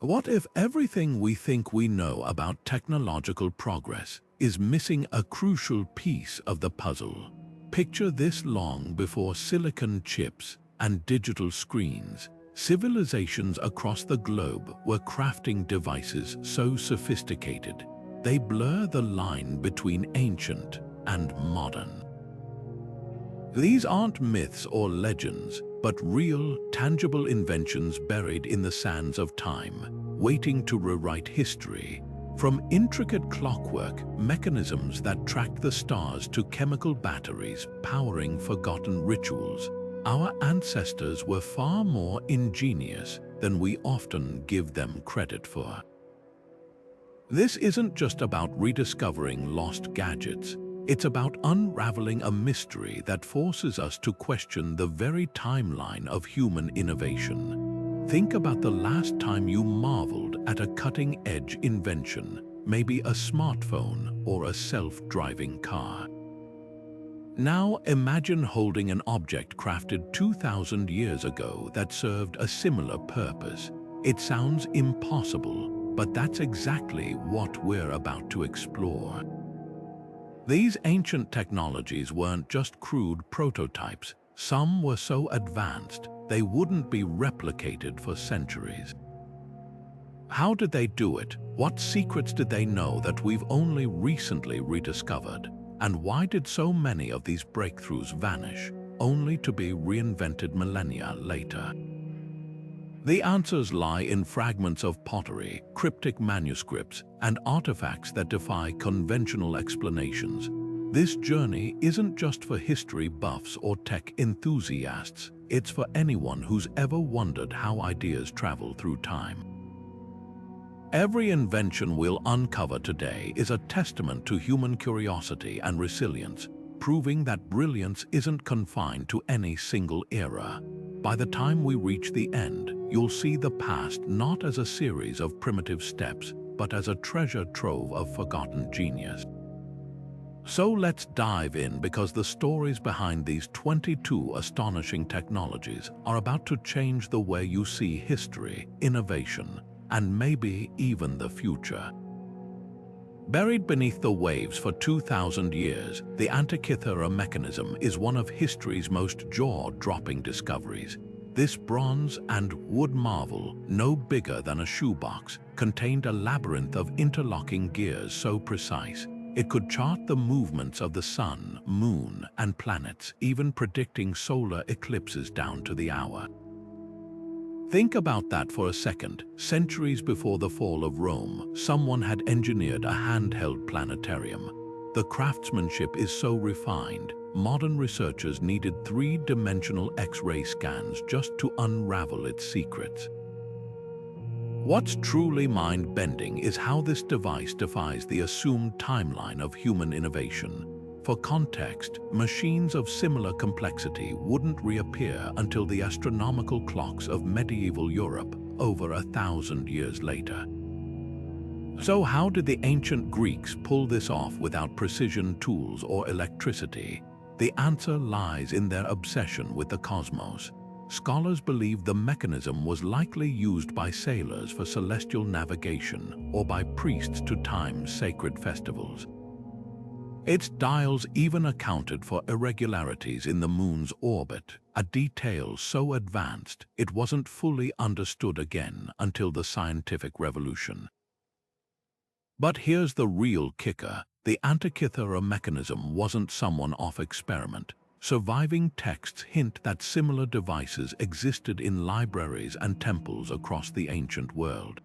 What if everything we think we know about technological progress is missing a crucial piece of the puzzle? Picture this: long before silicon chips and digital screens, civilizations across the globe were crafting devices so sophisticated they blur the line between ancient and modern. These aren't myths or legends, but real, tangible inventions buried in the sands of time, waiting to rewrite history. From intricate clockwork mechanisms that track the stars to chemical batteries powering forgotten rituals, our ancestors were far more ingenious than we often give them credit for. This isn't just about rediscovering lost gadgets. It's about unraveling a mystery that forces us to question the very timeline of human innovation. Think about the last time you marveled at a cutting-edge invention, maybe a smartphone or a self-driving car. Now imagine holding an object crafted 2,000 years ago that served a similar purpose. It sounds impossible, but that's exactly what we're about to explore. These ancient technologies weren't just crude prototypes. Some were so advanced they wouldn't be replicated for centuries. How did they do it? What secrets did they know that we've only recently rediscovered? And why did so many of these breakthroughs vanish, only to be reinvented millennia later? The answers lie in fragments of pottery, cryptic manuscripts, and artifacts that defy conventional explanations. This journey isn't just for history buffs or tech enthusiasts. It's for anyone who's ever wondered how ideas travel through time. Every invention we'll uncover today is a testament to human curiosity and resilience, proving that brilliance isn't confined to any single era. By the time we reach the end, you'll see the past not as a series of primitive steps, but as a treasure trove of forgotten genius. So let's dive in, because the stories behind these 22 astonishing technologies are about to change the way you see history, innovation, and maybe even the future. Buried beneath the waves for 2,000 years, the Antikythera Mechanism is one of history's most jaw-dropping discoveries. This bronze and wood marvel, no bigger than a shoebox, contained a labyrinth of interlocking gears so precise it could chart the movements of the sun, moon, and planets, even predicting solar eclipses down to the hour. Think about that for a second. Centuries before the fall of Rome, someone had engineered a handheld planetarium. The craftsmanship is so refined, modern researchers needed three-dimensional X-ray scans just to unravel its secrets. What's truly mind-bending is how this device defies the assumed timeline of human innovation. For context, machines of similar complexity wouldn't reappear until the astronomical clocks of medieval Europe, over 1,000 years later. So how did the ancient Greeks pull this off without precision tools or electricity? The answer lies in their obsession with the cosmos. Scholars believe the mechanism was likely used by sailors for celestial navigation or by priests to time sacred festivals. Its dials even accounted for irregularities in the moon's orbit, a detail so advanced it wasn't fully understood again until the scientific revolution. But here's the real kicker: the Antikythera Mechanism wasn't some one-off experiment. Surviving texts hint that similar devices existed in libraries and temples across the ancient world.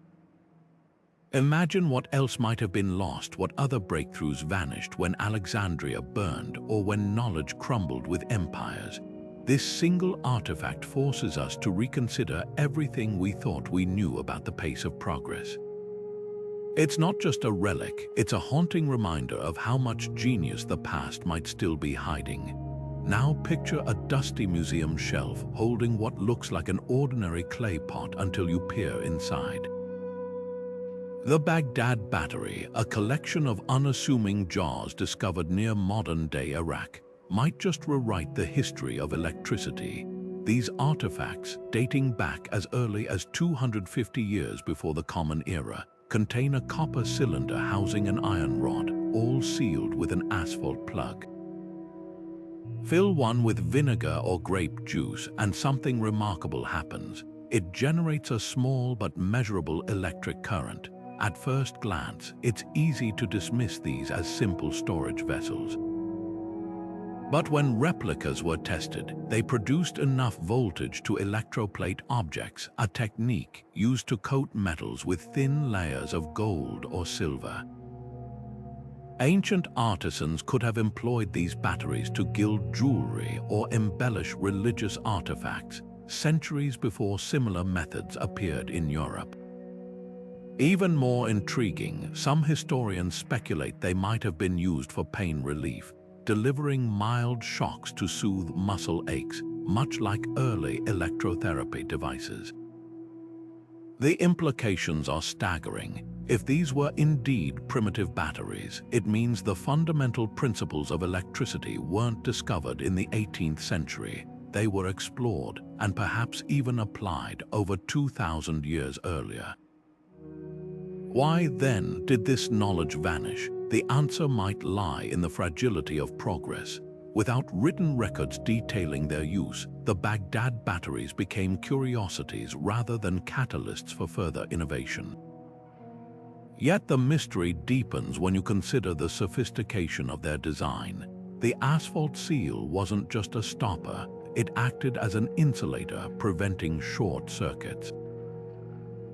Imagine what else might have been lost, what other breakthroughs vanished when Alexandria burned or when knowledge crumbled with empires. This single artifact forces us to reconsider everything we thought we knew about the pace of progress. It's not just a relic, it's a haunting reminder of how much genius the past might still be hiding. Now picture a dusty museum shelf holding what looks like an ordinary clay pot until you peer inside. The Baghdad Battery, a collection of unassuming jars discovered near modern-day Iraq, might just rewrite the history of electricity. These artifacts, dating back as early as 250 years before the Common Era, contain a copper cylinder housing an iron rod, all sealed with an asphalt plug. Fill one with vinegar or grape juice and something remarkable happens. It generates a small but measurable electric current. At first glance, it's easy to dismiss these as simple storage vessels. But when replicas were tested, they produced enough voltage to electroplate objects, a technique used to coat metals with thin layers of gold or silver. Ancient artisans could have employed these batteries to gild jewelry or embellish religious artifacts, centuries before similar methods appeared in Europe. Even more intriguing, some historians speculate they might have been used for pain relief, delivering mild shocks to soothe muscle aches, much like early electrotherapy devices. The implications are staggering. If these were indeed primitive batteries, it means the fundamental principles of electricity weren't discovered in the 18th century. They were explored and perhaps even applied over 2,000 years earlier. Why then did this knowledge vanish? The answer might lie in the fragility of progress. Without written records detailing their use, the Baghdad batteries became curiosities rather than catalysts for further innovation. Yet the mystery deepens when you consider the sophistication of their design. The asphalt seal wasn't just a stopper, it acted as an insulator, preventing short circuits.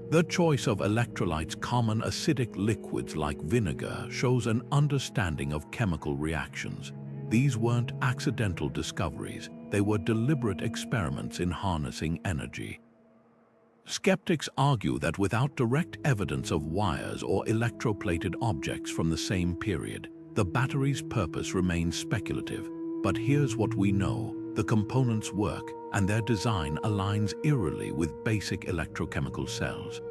The choice of electrolytes, common acidic liquids like vinegar, shows an understanding of chemical reactions. These weren't accidental discoveries, they were deliberate experiments in harnessing energy. Skeptics argue that without direct evidence of wires or electroplated objects from the same period, the battery's purpose remains speculative. But here's what we know: the components work, and their design aligns eerily with basic electrochemical cells.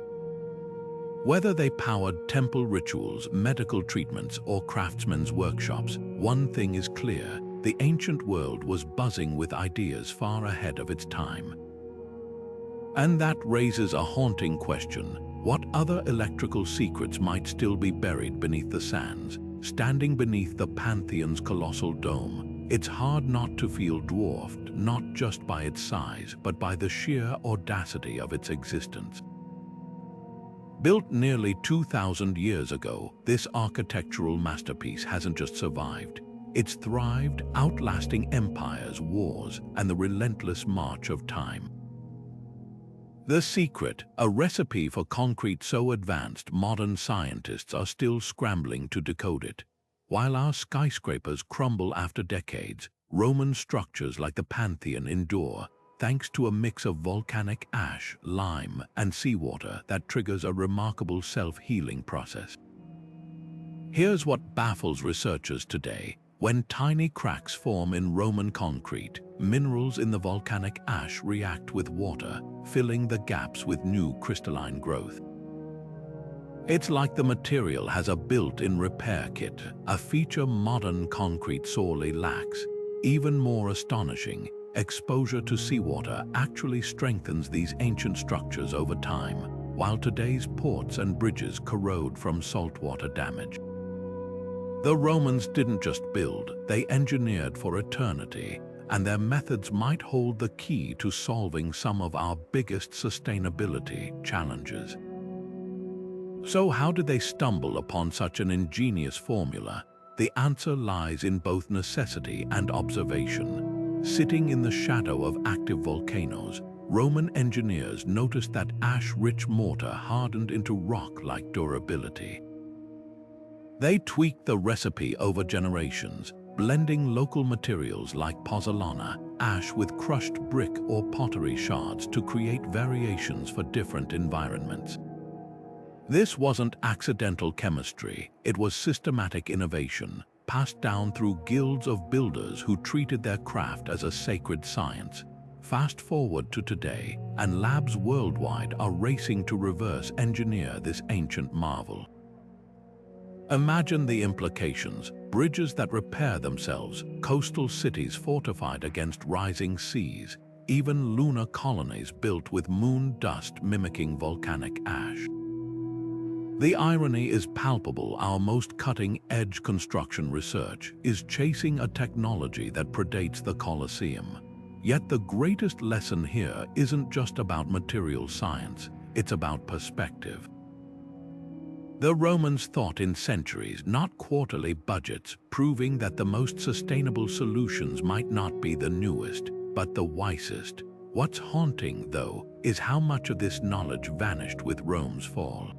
Whether they powered temple rituals, medical treatments, or craftsmen's workshops, one thing is clear: the ancient world was buzzing with ideas far ahead of its time. And that raises a haunting question: what other electrical secrets might still be buried beneath the sands? Standing beneath the Pantheon's colossal dome, it's hard not to feel dwarfed, not just by its size, but by the sheer audacity of its existence. Built nearly 2,000 years ago, this architectural masterpiece hasn't just survived. It's thrived, outlasting empires, wars, and the relentless march of time. The secret, a recipe for concrete so advanced modern scientists are still scrambling to decode it. While our skyscrapers crumble after decades, Roman structures like the Pantheon endure, thanks to a mix of volcanic ash, lime, and seawater that triggers a remarkable self-healing process. Here's what baffles researchers today. When tiny cracks form in Roman concrete, minerals in the volcanic ash react with water, filling the gaps with new crystalline growth. It's like the material has a built-in repair kit, a feature modern concrete sorely lacks. Even more astonishing, exposure to seawater actually strengthens these ancient structures over time, while today's ports and bridges corrode from saltwater damage. The Romans didn't just build, they engineered for eternity, and their methods might hold the key to solving some of our biggest sustainability challenges. So how did they stumble upon such an ingenious formula? The answer lies in both necessity and observation. Sitting in the shadow of active volcanoes, Roman engineers noticed that ash-rich mortar hardened into rock-like durability. They tweaked the recipe over generations, blending local materials like pozzolana, ash with crushed brick or pottery shards to create variations for different environments. This wasn't accidental chemistry, it was systematic innovation, passed down through guilds of builders who treated their craft as a sacred science. Fast forward to today, and labs worldwide are racing to reverse engineer this ancient marvel. Imagine the implications: bridges that repair themselves, coastal cities fortified against rising seas, even lunar colonies built with moon dust mimicking volcanic ash. The irony is palpable. Our most cutting-edge construction research is chasing a technology that predates the Colosseum. Yet the greatest lesson here isn't just about material science, it's about perspective. The Romans thought in centuries, not quarterly budgets, proving that the most sustainable solutions might not be the newest, but the wisest. What's haunting, though, is how much of this knowledge vanished with Rome's fall.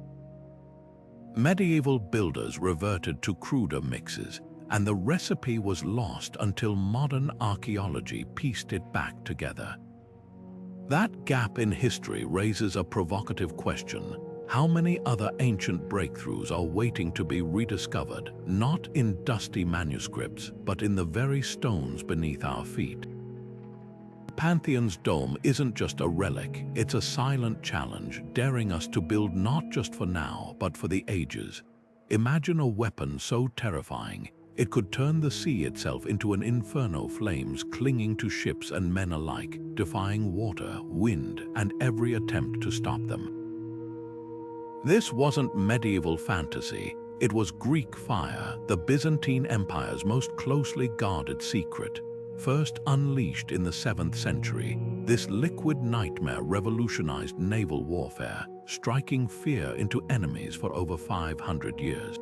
Medieval builders reverted to cruder mixes, and the recipe was lost until modern archaeology pieced it back together. That gap in history raises a provocative question. How many other ancient breakthroughs are waiting to be rediscovered, not in dusty manuscripts, but in the very stones beneath our feet? Pantheon's dome isn't just a relic, it's a silent challenge, daring us to build not just for now, but for the ages. Imagine a weapon so terrifying, it could turn the sea itself into an inferno, flames clinging to ships and men alike, defying water, wind, and every attempt to stop them. This wasn't medieval fantasy, it was Greek fire, the Byzantine Empire's most closely guarded secret. First unleashed in the 7th century, this liquid nightmare revolutionized naval warfare, striking fear into enemies for over 500 years.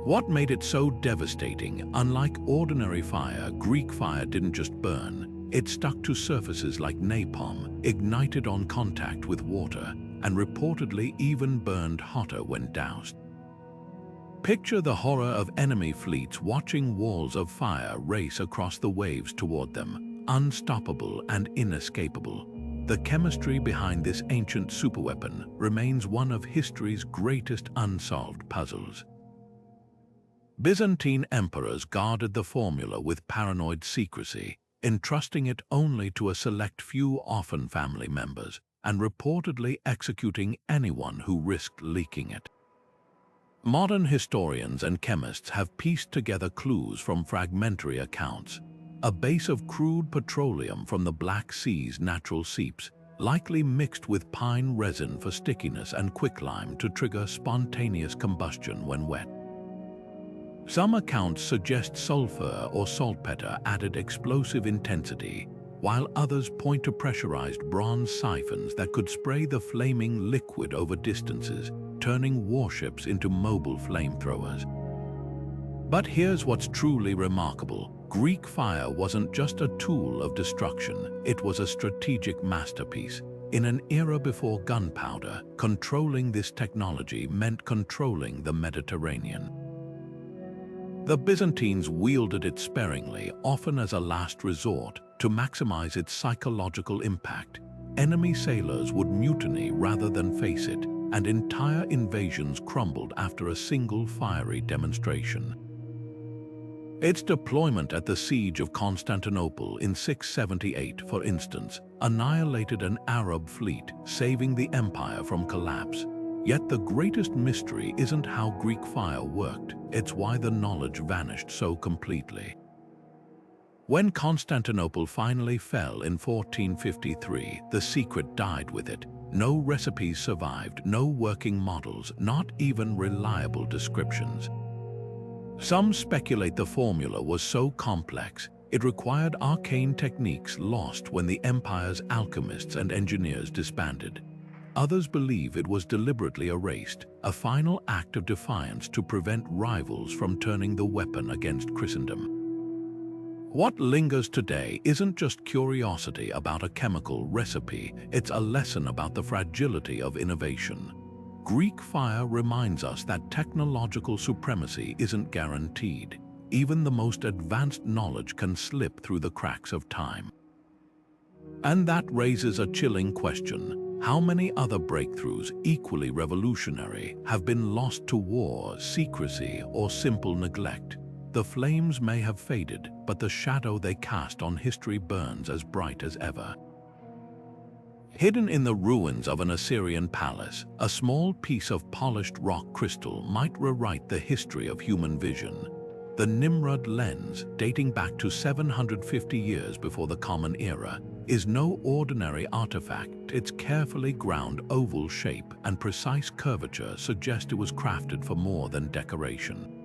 What made it so devastating? Unlike ordinary fire, Greek fire didn't just burn, it stuck to surfaces like napalm, ignited on contact with water, and reportedly even burned hotter when doused. Picture the horror of enemy fleets watching walls of fire race across the waves toward them, unstoppable and inescapable. The chemistry behind this ancient superweapon remains one of history's greatest unsolved puzzles. Byzantine emperors guarded the formula with paranoid secrecy, entrusting it only to a select few, often family members, and reportedly executing anyone who risked leaking it. Modern historians and chemists have pieced together clues from fragmentary accounts. A base of crude petroleum from the Black Sea's natural seeps, likely mixed with pine resin for stickiness and quicklime to trigger spontaneous combustion when wet. Some accounts suggest sulfur or saltpeter added explosive intensity, while others point to pressurized bronze siphons that could spray the flaming liquid over distances, turning warships into mobile flamethrowers. But here's what's truly remarkable. Greek fire wasn't just a tool of destruction, it was a strategic masterpiece. In an era before gunpowder, controlling this technology meant controlling the Mediterranean. The Byzantines wielded it sparingly, often as a last resort, to maximize its psychological impact. Enemy sailors would mutiny rather than face it, and entire invasions crumbled after a single fiery demonstration. Its deployment at the Siege of Constantinople in 678, for instance, annihilated an Arab fleet, saving the empire from collapse. Yet the greatest mystery isn't how Greek fire worked, it's why the knowledge vanished so completely. When Constantinople finally fell in 1453, the secret died with it. No recipes survived, no working models, not even reliable descriptions. Some speculate the formula was so complex, it required arcane techniques lost when the empire's alchemists and engineers disbanded. Others believe it was deliberately erased, a final act of defiance to prevent rivals from turning the weapon against Christendom. What lingers today isn't just curiosity about a chemical recipe, it's a lesson about the fragility of innovation. Greek fire reminds us that technological supremacy isn't guaranteed. Even the most advanced knowledge can slip through the cracks of time. And that raises a chilling question. How many other breakthroughs, equally revolutionary, have been lost to war, secrecy, or simple neglect? The flames may have faded, but the shadow they cast on history burns as bright as ever. Hidden in the ruins of an Assyrian palace, a small piece of polished rock crystal might rewrite the history of human vision. The Nimrud Lens, dating back to 750 years before the Common Era, is no ordinary artifact. Its carefully ground oval shape and precise curvature suggest it was crafted for more than decoration.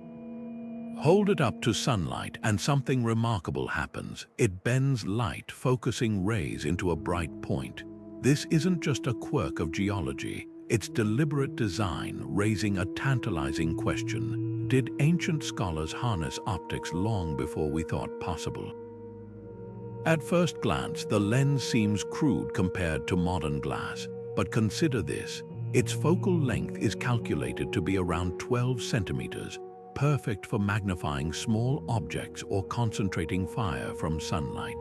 Hold it up to sunlight and something remarkable happens. It bends light, focusing rays into a bright point. This isn't just a quirk of geology, it's deliberate design, raising a tantalizing question. Did ancient scholars harness optics long before we thought possible? At first glance, the lens seems crude compared to modern glass, but consider this. Its focal length is calculated to be around 12 centimeters, perfect for magnifying small objects or concentrating fire from sunlight.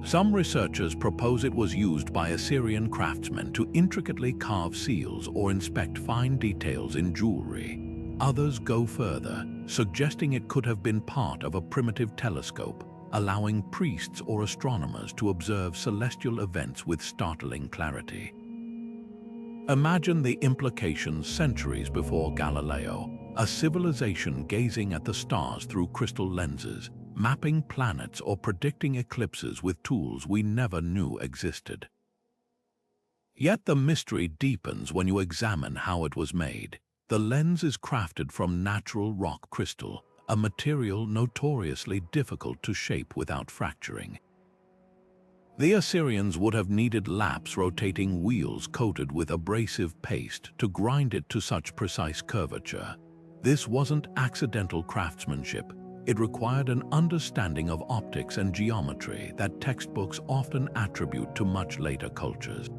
Some researchers propose it was used by Assyrian craftsmen to intricately carve seals or inspect fine details in jewelry. Others go further, suggesting it could have been part of a primitive telescope, allowing priests or astronomers to observe celestial events with startling clarity. Imagine the implications centuries before Galileo, a civilization gazing at the stars through crystal lenses, mapping planets or predicting eclipses with tools we never knew existed. Yet the mystery deepens when you examine how it was made. The lens is crafted from natural rock crystal, a material notoriously difficult to shape without fracturing. The Assyrians would have needed laps rotating wheels coated with abrasive paste to grind it to such precise curvature. This wasn't accidental craftsmanship. It required an understanding of optics and geometry that textbooks often attribute to much later cultures.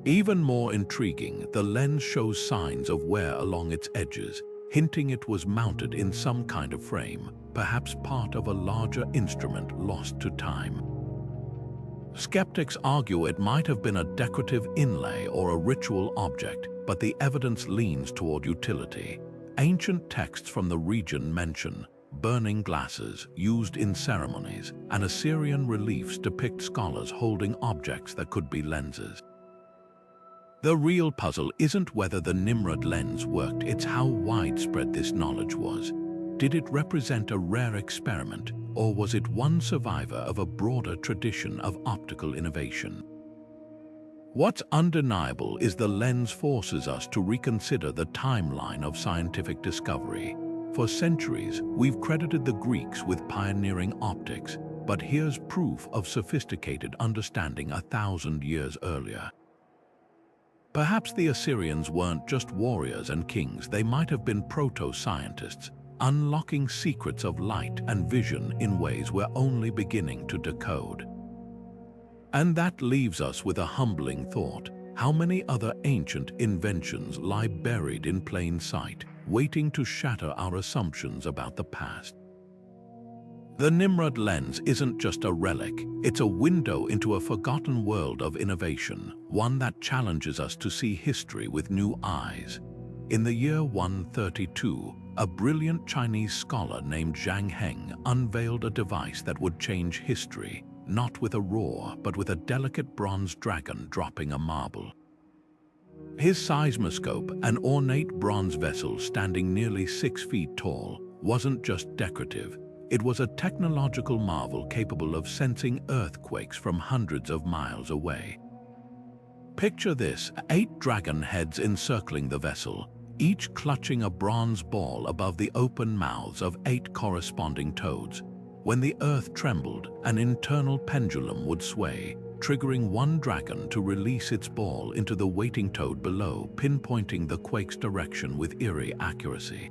Even more intriguing, the lens shows signs of wear along its edges, hinting it was mounted in some kind of frame, perhaps part of a larger instrument lost to time. Skeptics argue it might have been a decorative inlay or a ritual object, but the evidence leans toward utility. Ancient texts from the region mention burning glasses used in ceremonies, and Assyrian reliefs depict scholars holding objects that could be lenses. The real puzzle isn't whether the Nimrud lens worked, it's how widespread this knowledge was. Did it represent a rare experiment, or was it one survivor of a broader tradition of optical innovation? What's undeniable is the lens forces us to reconsider the timeline of scientific discovery. For centuries, we've credited the Greeks with pioneering optics, but here's proof of sophisticated understanding 1,000 years earlier. Perhaps the Assyrians weren't just warriors and kings, they might have been proto-scientists, unlocking secrets of light and vision in ways we're only beginning to decode. And that leaves us with a humbling thought. How many other ancient inventions lie buried in plain sight, waiting to shatter our assumptions about the past? The Nimrud lens isn't just a relic, it's a window into a forgotten world of innovation, one that challenges us to see history with new eyes. In the year 132, a brilliant Chinese scholar named Zhang Heng unveiled a device that would change history, not with a roar, but with a delicate bronze dragon dropping a marble. His seismoscope, an ornate bronze vessel standing nearly 6 feet tall, wasn't just decorative. It was a technological marvel capable of sensing earthquakes from hundreds of miles away. Picture this: 8 dragon heads encircling the vessel, each clutching a bronze ball above the open mouths of 8 corresponding toads. When the earth trembled, an internal pendulum would sway, triggering one dragon to release its ball into the waiting toad below, pinpointing the quake's direction with eerie accuracy.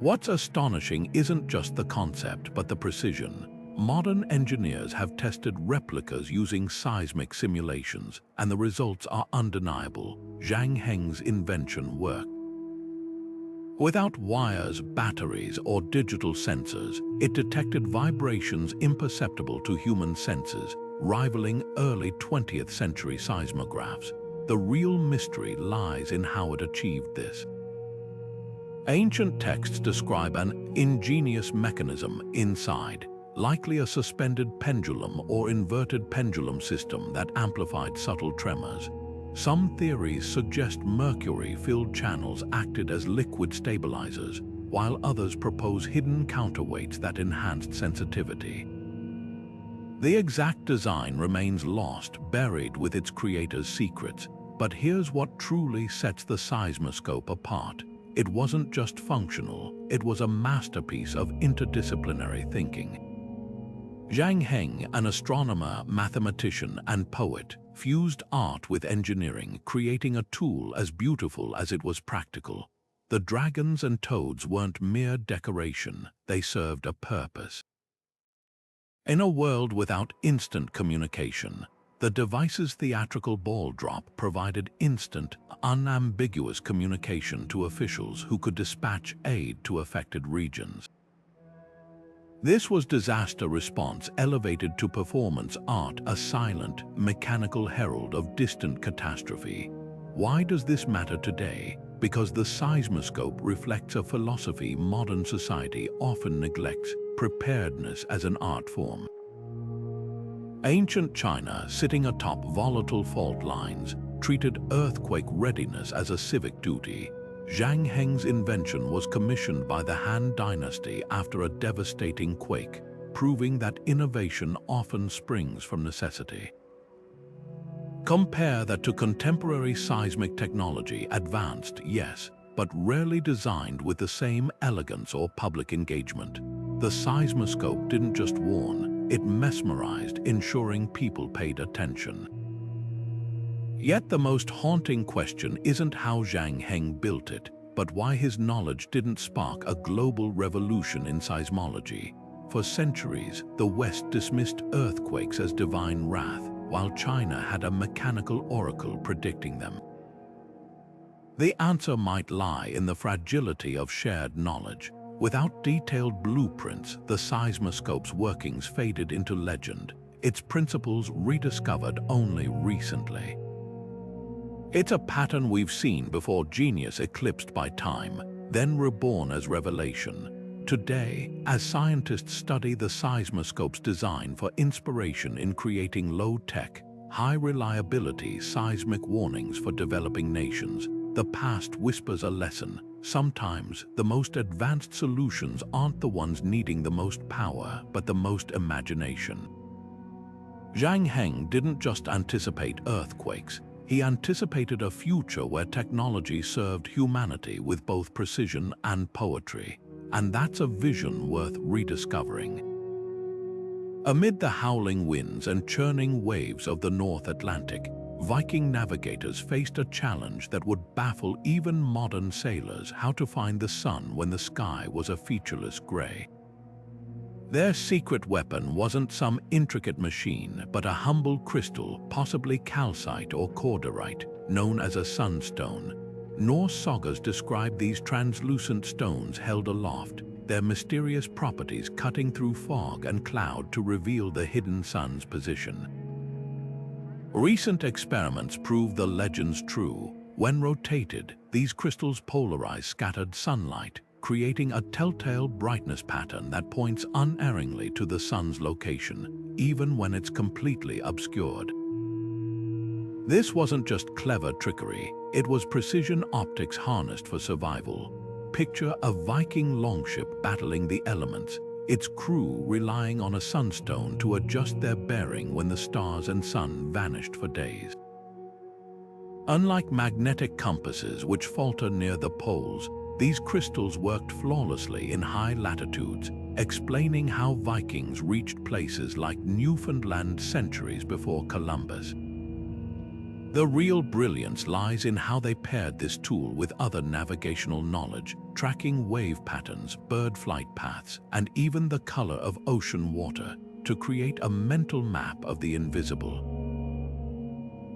What's astonishing isn't just the concept, but the precision. Modern engineers have tested replicas using seismic simulations, and the results are undeniable. Zhang Heng's invention worked. Without wires, batteries, or digital sensors, it detected vibrations imperceptible to human senses, rivaling early 20th century seismographs. The real mystery lies in how it achieved this. Ancient texts describe an ingenious mechanism inside, likely a suspended pendulum or inverted pendulum system that amplified subtle tremors. Some theories suggest mercury-filled channels acted as liquid stabilizers, while others propose hidden counterweights that enhanced sensitivity. The exact design remains lost, buried with its creator's secrets. But here's what truly sets the Seismoscope apart. It wasn't just functional, it was a masterpiece of interdisciplinary thinking. Zhang Heng, an astronomer, mathematician, and poet, fused art with engineering, creating a tool as beautiful as it was practical. The dragons and toads weren't mere decoration, they served a purpose. In a world without instant communication, the device's theatrical ball drop provided instant, unambiguous communication to officials who could dispatch aid to affected regions. This was disaster response elevated to performance art, a silent, mechanical herald of distant catastrophe. Why does this matter today? Because the Seismoscope reflects a philosophy modern society often neglects: preparedness as an art form. Ancient China, sitting atop volatile fault lines, treated earthquake readiness as a civic duty. Zhang Heng's invention was commissioned by the Han Dynasty after a devastating quake, proving that innovation often springs from necessity. Compare that to contemporary seismic technology, advanced, yes, but rarely designed with the same elegance or public engagement. The Seismoscope didn't just warn, it mesmerized, ensuring people paid attention. Yet the most haunting question isn't how Zhang Heng built it, but why his knowledge didn't spark a global revolution in seismology. For centuries, the West dismissed earthquakes as divine wrath, while China had a mechanical oracle predicting them. The answer might lie in the fragility of shared knowledge. Without detailed blueprints, the Seismoscope's workings faded into legend, its principles rediscovered only recently. It's a pattern we've seen before: genius eclipsed by time, then reborn as revelation. Today, as scientists study the Seismoscope's design for inspiration in creating low-tech, high-reliability seismic warnings for developing nations, the past whispers a lesson. Sometimes, the most advanced solutions aren't the ones needing the most power, but the most imagination. Zhang Heng didn't just anticipate earthquakes, he anticipated a future where technology served humanity with both precision and poetry. And that's a vision worth rediscovering. Amid the howling winds and churning waves of the North Atlantic, Viking navigators faced a challenge that would baffle even modern sailors: how to find the sun when the sky was a featureless gray. Their secret weapon wasn't some intricate machine, but a humble crystal, possibly calcite or cordierite, known as a sunstone. Norse sagas describe these translucent stones held aloft, their mysterious properties cutting through fog and cloud to reveal the hidden sun's position. Recent experiments prove the legends true. When rotated, these crystals polarize scattered sunlight, creating a telltale brightness pattern that points unerringly to the sun's location, even when it's completely obscured. This wasn't just clever trickery, it was precision optics harnessed for survival. Picture a Viking longship battling the elements, its crew relying on a sunstone to adjust their bearing when the stars and sun vanished for days. Unlike magnetic compasses, which falter near the poles, these crystals worked flawlessly in high latitudes, explaining how Vikings reached places like Newfoundland centuries before Columbus. The real brilliance lies in how they paired this tool with other navigational knowledge, tracking wave patterns, bird flight paths, and even the color of ocean water, to create a mental map of the invisible.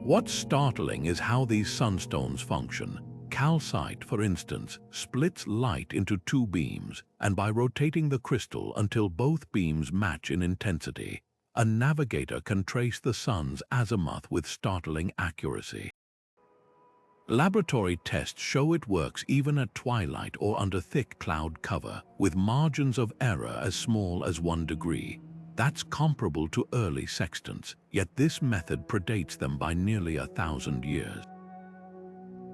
What's startling is how these sunstones function. Calcite, for instance, splits light into two beams, and by rotating the crystal until both beams match in intensity, a navigator can trace the sun's azimuth with startling accuracy. Laboratory tests show it works even at twilight or under thick cloud cover, with margins of error as small as 1 degree. That's comparable to early sextants, yet this method predates them by nearly 1,000 years.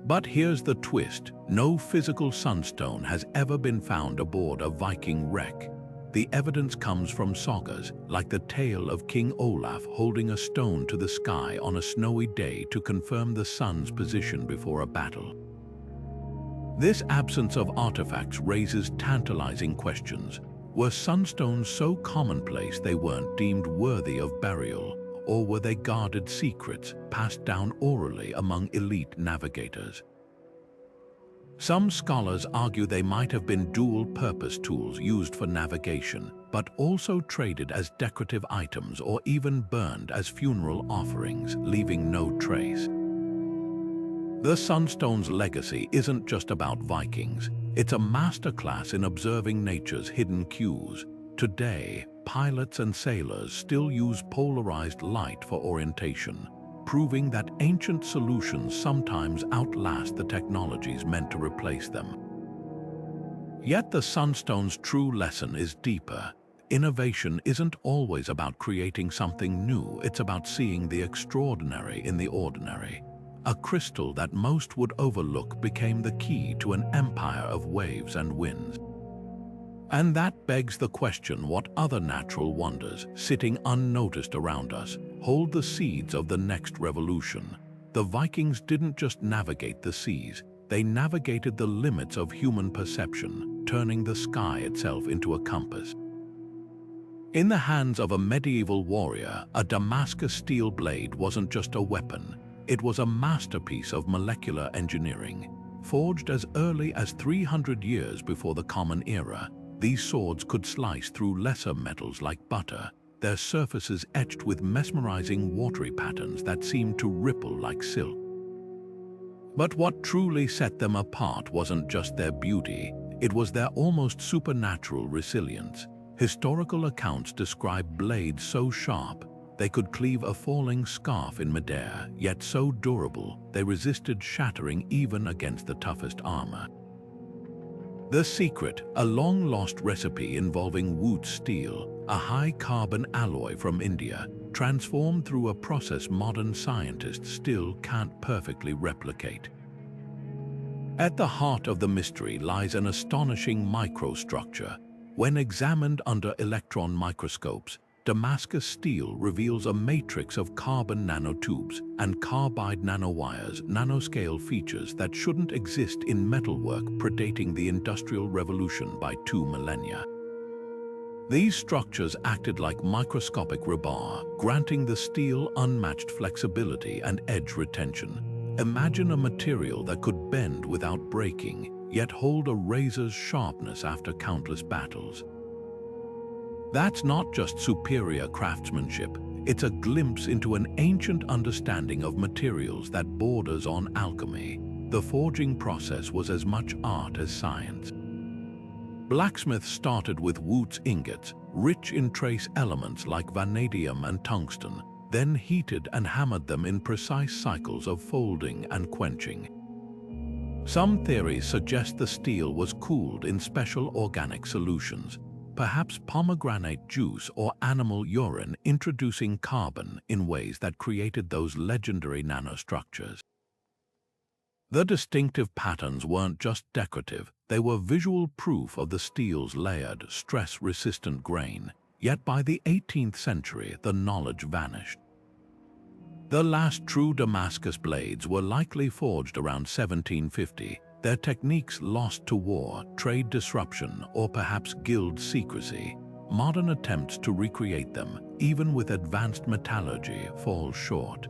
But here's the twist: no physical sunstone has ever been found aboard a Viking wreck. The evidence comes from sagas, like the tale of King Olaf holding a stone to the sky on a snowy day to confirm the sun's position before a battle. This absence of artifacts raises tantalizing questions. Were sunstones so commonplace they weren't deemed worthy of burial, or were they guarded secrets passed down orally among elite navigators? Some scholars argue they might have been dual-purpose tools used for navigation, but also traded as decorative items or even burned as funeral offerings, leaving no trace. The Sunstones' legacy isn't just about Vikings. It's a masterclass in observing nature's hidden cues. Today, pilots and sailors still use polarized light for orientation, proving that ancient solutions sometimes outlast the technologies meant to replace them. Yet the Sunstones' true lesson is deeper. Innovation isn't always about creating something new, it's about seeing the extraordinary in the ordinary. A crystal that most would overlook became the key to an empire of waves and winds. And that begs the question, what other natural wonders, sitting unnoticed around us, hold the seeds of the next revolution? The Vikings didn't just navigate the seas, they navigated the limits of human perception, turning the sky itself into a compass. In the hands of a medieval warrior, a Damascus steel blade wasn't just a weapon, it was a masterpiece of molecular engineering. Forged as early as 300 years before the Common Era, these swords could slice through lesser metals like butter, their surfaces etched with mesmerizing watery patterns that seemed to ripple like silk. But what truly set them apart wasn't just their beauty, it was their almost supernatural resilience. Historical accounts describe blades so sharp they could cleave a falling scarf in midair, yet so durable they resisted shattering even against the toughest armor. The secret, a long-lost recipe involving wootz steel, a high-carbon alloy from India, transformed through a process modern scientists still can't perfectly replicate. At the heart of the mystery lies an astonishing microstructure. When examined under electron microscopes, Damascus steel reveals a matrix of carbon nanotubes and carbide nanowires, nanoscale features that shouldn't exist in metalwork predating the Industrial Revolution by 2 millennia. These structures acted like microscopic rebar, granting the steel unmatched flexibility and edge retention. Imagine a material that could bend without breaking, yet hold a razor's sharpness after countless battles. That's not just superior craftsmanship, it's a glimpse into an ancient understanding of materials that borders on alchemy. The forging process was as much art as science. Blacksmiths started with wootz ingots, rich in trace elements like vanadium and tungsten, then heated and hammered them in precise cycles of folding and quenching. Some theories suggest the steel was cooled in special organic solutions, perhaps pomegranate juice or animal urine, introducing carbon in ways that created those legendary nanostructures. The distinctive patterns weren't just decorative, they were visual proof of the steel's layered, stress-resistant grain. Yet by the 18th century, the knowledge vanished. The last true Damascus blades were likely forged around 1750, their techniques lost to war, trade disruption, or perhaps guild secrecy. Modern attempts to recreate them, even with advanced metallurgy, fall short.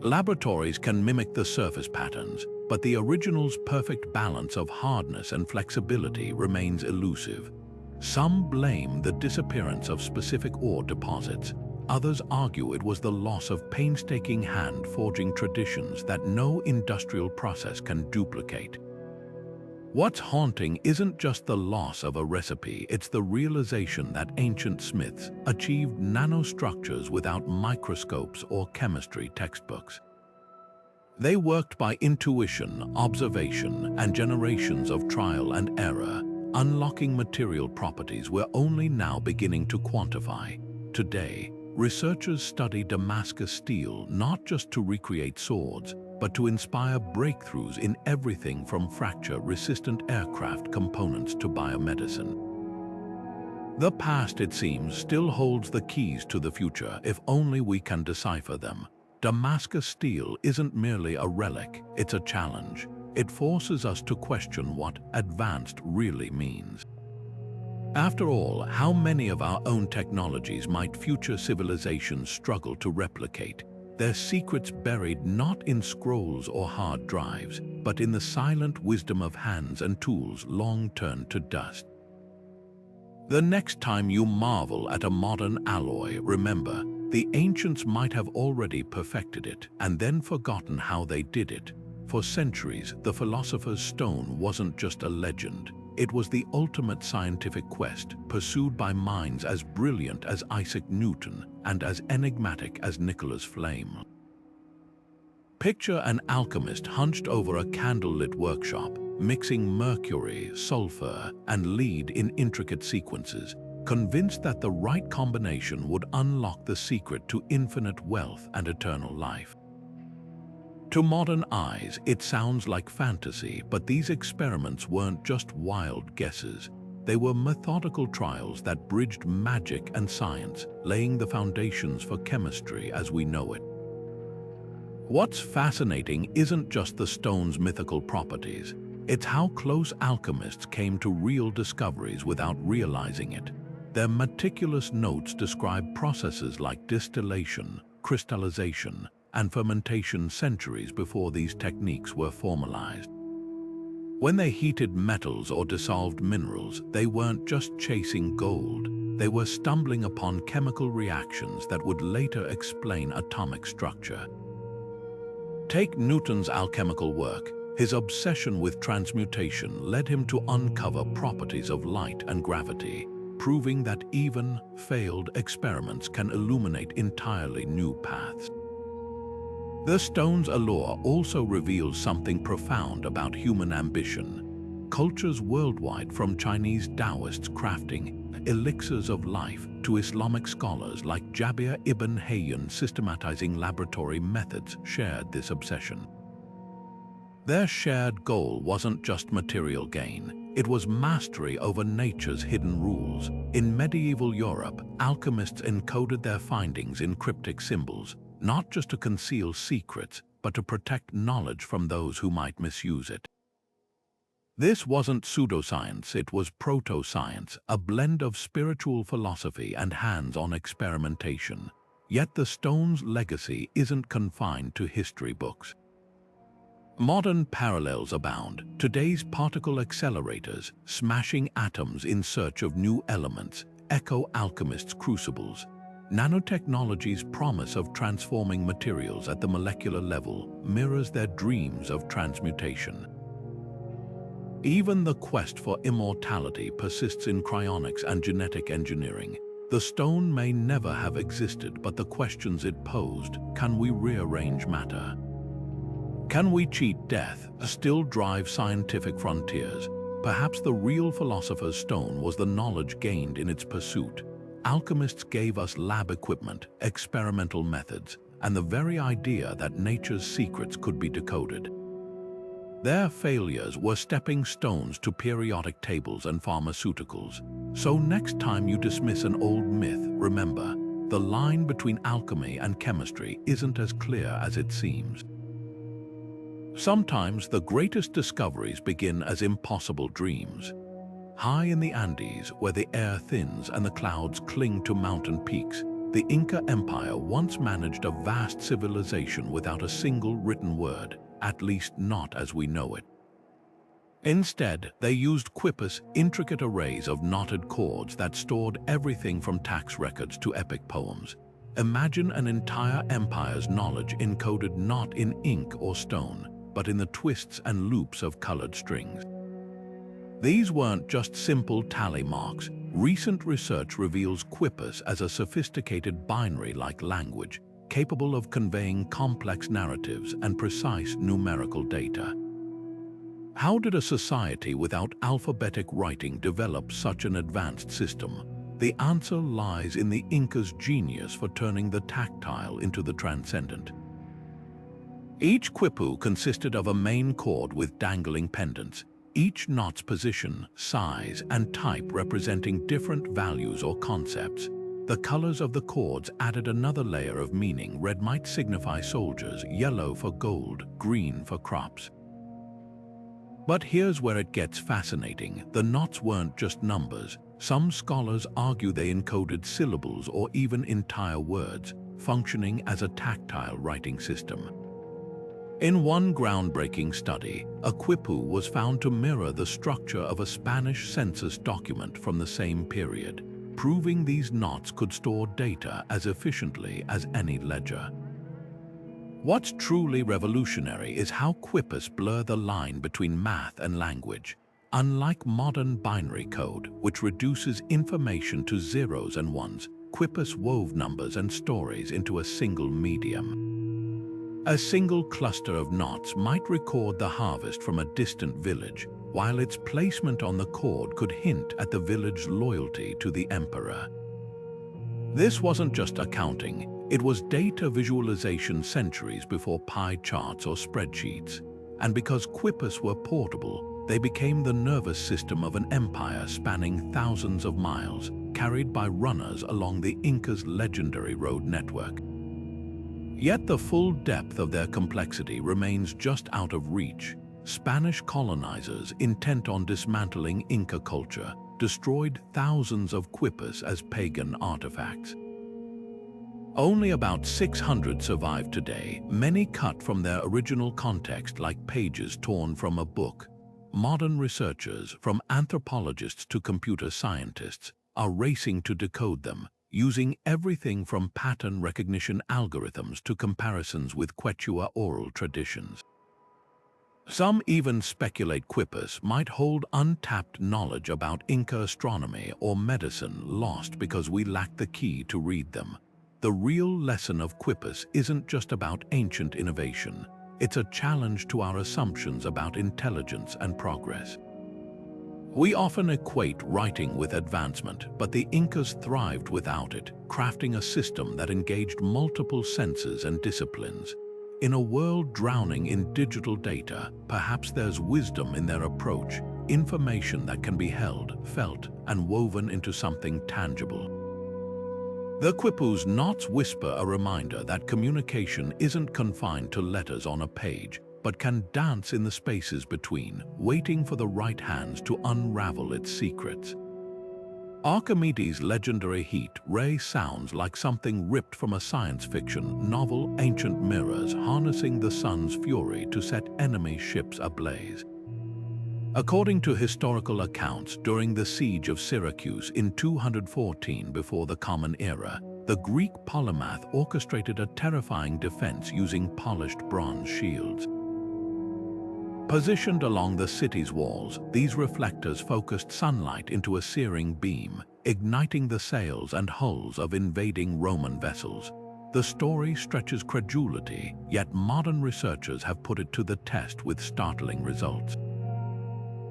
Laboratories can mimic the surface patterns, but the original's perfect balance of hardness and flexibility remains elusive. Some blame the disappearance of specific ore deposits. Others argue it was the loss of painstaking hand-forging traditions that no industrial process can duplicate. What's haunting isn't just the loss of a recipe, it's the realization that ancient smiths achieved nanostructures without microscopes or chemistry textbooks. They worked by intuition, observation, and generations of trial and error, unlocking material properties we're only now beginning to quantify. Today, researchers study Damascus steel not just to recreate swords, but to inspire breakthroughs in everything from fracture-resistant aircraft components to biomedicine. The past, it seems, still holds the keys to the future if only we can decipher them. Damascus steel isn't merely a relic, it's a challenge. It forces us to question what advanced really means. After all, how many of our own technologies might future civilizations struggle to replicate? Their secrets buried not in scrolls or hard drives, but in the silent wisdom of hands and tools long turned to dust. The next time you marvel at a modern alloy, remember, the ancients might have already perfected it and then forgotten how they did it. For centuries, the philosopher's stone wasn't just a legend. It was the ultimate scientific quest, pursued by minds as brilliant as Isaac Newton and as enigmatic as Nicholas Flamel. Picture an alchemist hunched over a candlelit workshop, mixing mercury, sulfur, and lead in intricate sequences, convinced that the right combination would unlock the secret to infinite wealth and eternal life. To modern eyes, it sounds like fantasy, but these experiments weren't just wild guesses. They were methodical trials that bridged magic and science, laying the foundations for chemistry as we know it. What's fascinating isn't just the stone's mythical properties. It's how close alchemists came to real discoveries without realizing it. Their meticulous notes describe processes like distillation, crystallization, and fermentation centuries before these techniques were formalized. When they heated metals or dissolved minerals, they weren't just chasing gold. They were stumbling upon chemical reactions that would later explain atomic structure. Take Newton's alchemical work. His obsession with transmutation led him to uncover properties of light and gravity, proving that even failed experiments can illuminate entirely new paths. The stone's allure also reveals something profound about human ambition. Cultures worldwide, from Chinese Taoists crafting elixirs of life to Islamic scholars like Jabir ibn Hayyan systematizing laboratory methods, shared this obsession. Their shared goal wasn't just material gain, it was mastery over nature's hidden rules. In medieval Europe, alchemists encoded their findings in cryptic symbols, not just to conceal secrets, but to protect knowledge from those who might misuse it. This wasn't pseudoscience, it was proto-science, a blend of spiritual philosophy and hands-on experimentation. Yet the stone's legacy isn't confined to history books. Modern parallels abound. Today's particle accelerators, smashing atoms in search of new elements, echo alchemists' crucibles. Nanotechnology's promise of transforming materials at the molecular level mirrors their dreams of transmutation. Even the quest for immortality persists in cryonics and genetic engineering. The stone may never have existed, but the questions it posed: can we rearrange matter? Can we cheat death, still drive scientific frontiers? Perhaps the real philosopher's stone was the knowledge gained in its pursuit. Alchemists gave us lab equipment, experimental methods, and the very idea that nature's secrets could be decoded. Their failures were stepping stones to periodic tables and pharmaceuticals. So next time you dismiss an old myth, remember, the line between alchemy and chemistry isn't as clear as it seems. Sometimes the greatest discoveries begin as impossible dreams. High in the Andes, where the air thins and the clouds cling to mountain peaks, the Inca Empire once managed a vast civilization without a single written word, at least not as we know it. Instead, they used Quipus, intricate arrays of knotted cords that stored everything from tax records to epic poems. Imagine an entire empire's knowledge encoded not in ink or stone, but in the twists and loops of colored strings. These weren't just simple tally marks. Recent research reveals Quipus as a sophisticated binary-like language, capable of conveying complex narratives and precise numerical data. How did a society without alphabetic writing develop such an advanced system? The answer lies in the Inca's genius for turning the tactile into the transcendent. Each quipu consisted of a main cord with dangling pendants, each knot's position, size, and type representing different values or concepts. The colors of the cords added another layer of meaning. Red might signify soldiers, yellow for gold, green for crops. But here's where it gets fascinating. The knots weren't just numbers. Some scholars argue they encoded syllables or even entire words, functioning as a tactile writing system. In one groundbreaking study, a quipu was found to mirror the structure of a Spanish census document from the same period, proving these knots could store data as efficiently as any ledger. What's truly revolutionary is how Quipus blur the line between math and language. Unlike modern binary code, which reduces information to zeros and ones, Quipus wove numbers and stories into a single medium. A single cluster of knots might record the harvest from a distant village, while its placement on the cord could hint at the village's loyalty to the emperor. This wasn't just accounting, it was data visualization centuries before pie charts or spreadsheets. And because Quipus were portable, they became the nervous system of an empire spanning thousands of miles, carried by runners along the Inca's legendary road network. Yet the full depth of their complexity remains just out of reach. Spanish colonizers, intent on dismantling Inca culture, destroyed thousands of Quipus as pagan artifacts. Only about 600 survive today, many cut from their original context like pages torn from a book. Modern researchers, from anthropologists to computer scientists, are racing to decode them, using everything from pattern recognition algorithms to comparisons with Quechua oral traditions. Some even speculate Quipus might hold untapped knowledge about Inca astronomy or medicine lost because we lack the key to read them. The real lesson of Quipus isn't just about ancient innovation. It's a challenge to our assumptions about intelligence and progress. We often equate writing with advancement, but the Incas thrived without it, crafting a system that engaged multiple senses and disciplines. In a world drowning in digital data, perhaps there's wisdom in their approach, information that can be held, felt, and woven into something tangible. The Quipu's knots whisper a reminder that communication isn't confined to letters on a page, but can dance in the spaces between, waiting for the right hands to unravel its secrets. Archimedes' legendary heat ray sounds like something ripped from a science fiction novel. Ancient mirrors harnessing the sun's fury to set enemy ships ablaze. According to historical accounts, during the siege of Syracuse in 214 before the Common Era, the Greek polymath orchestrated a terrifying defense using polished bronze shields. Positioned along the city's walls, these reflectors focused sunlight into a searing beam, igniting the sails and hulls of invading Roman vessels. The story stretches credulity, yet modern researchers have put it to the test with startling results.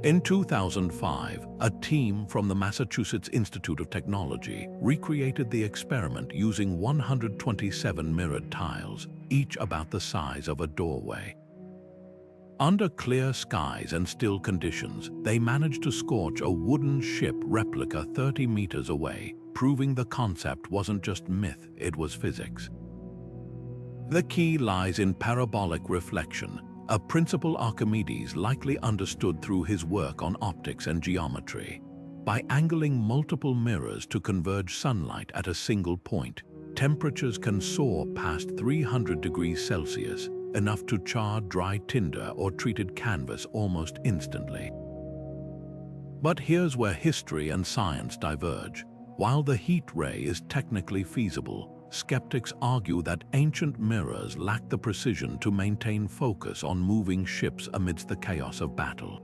In 2005, a team from the Massachusetts Institute of Technology recreated the experiment using 127 mirrored tiles, each about the size of a doorway. Under clear skies and still conditions, they managed to scorch a wooden ship replica 30 meters away, proving the concept wasn't just myth, it was physics. The key lies in parabolic reflection, a principle Archimedes likely understood through his work on optics and geometry. By angling multiple mirrors to converge sunlight at a single point, temperatures can soar past 300 degrees Celsius, enough to char dry tinder or treated canvas almost instantly. But here's where history and science diverge. While the heat ray is technically feasible, skeptics argue that ancient mirrors lack the precision to maintain focus on moving ships amidst the chaos of battle.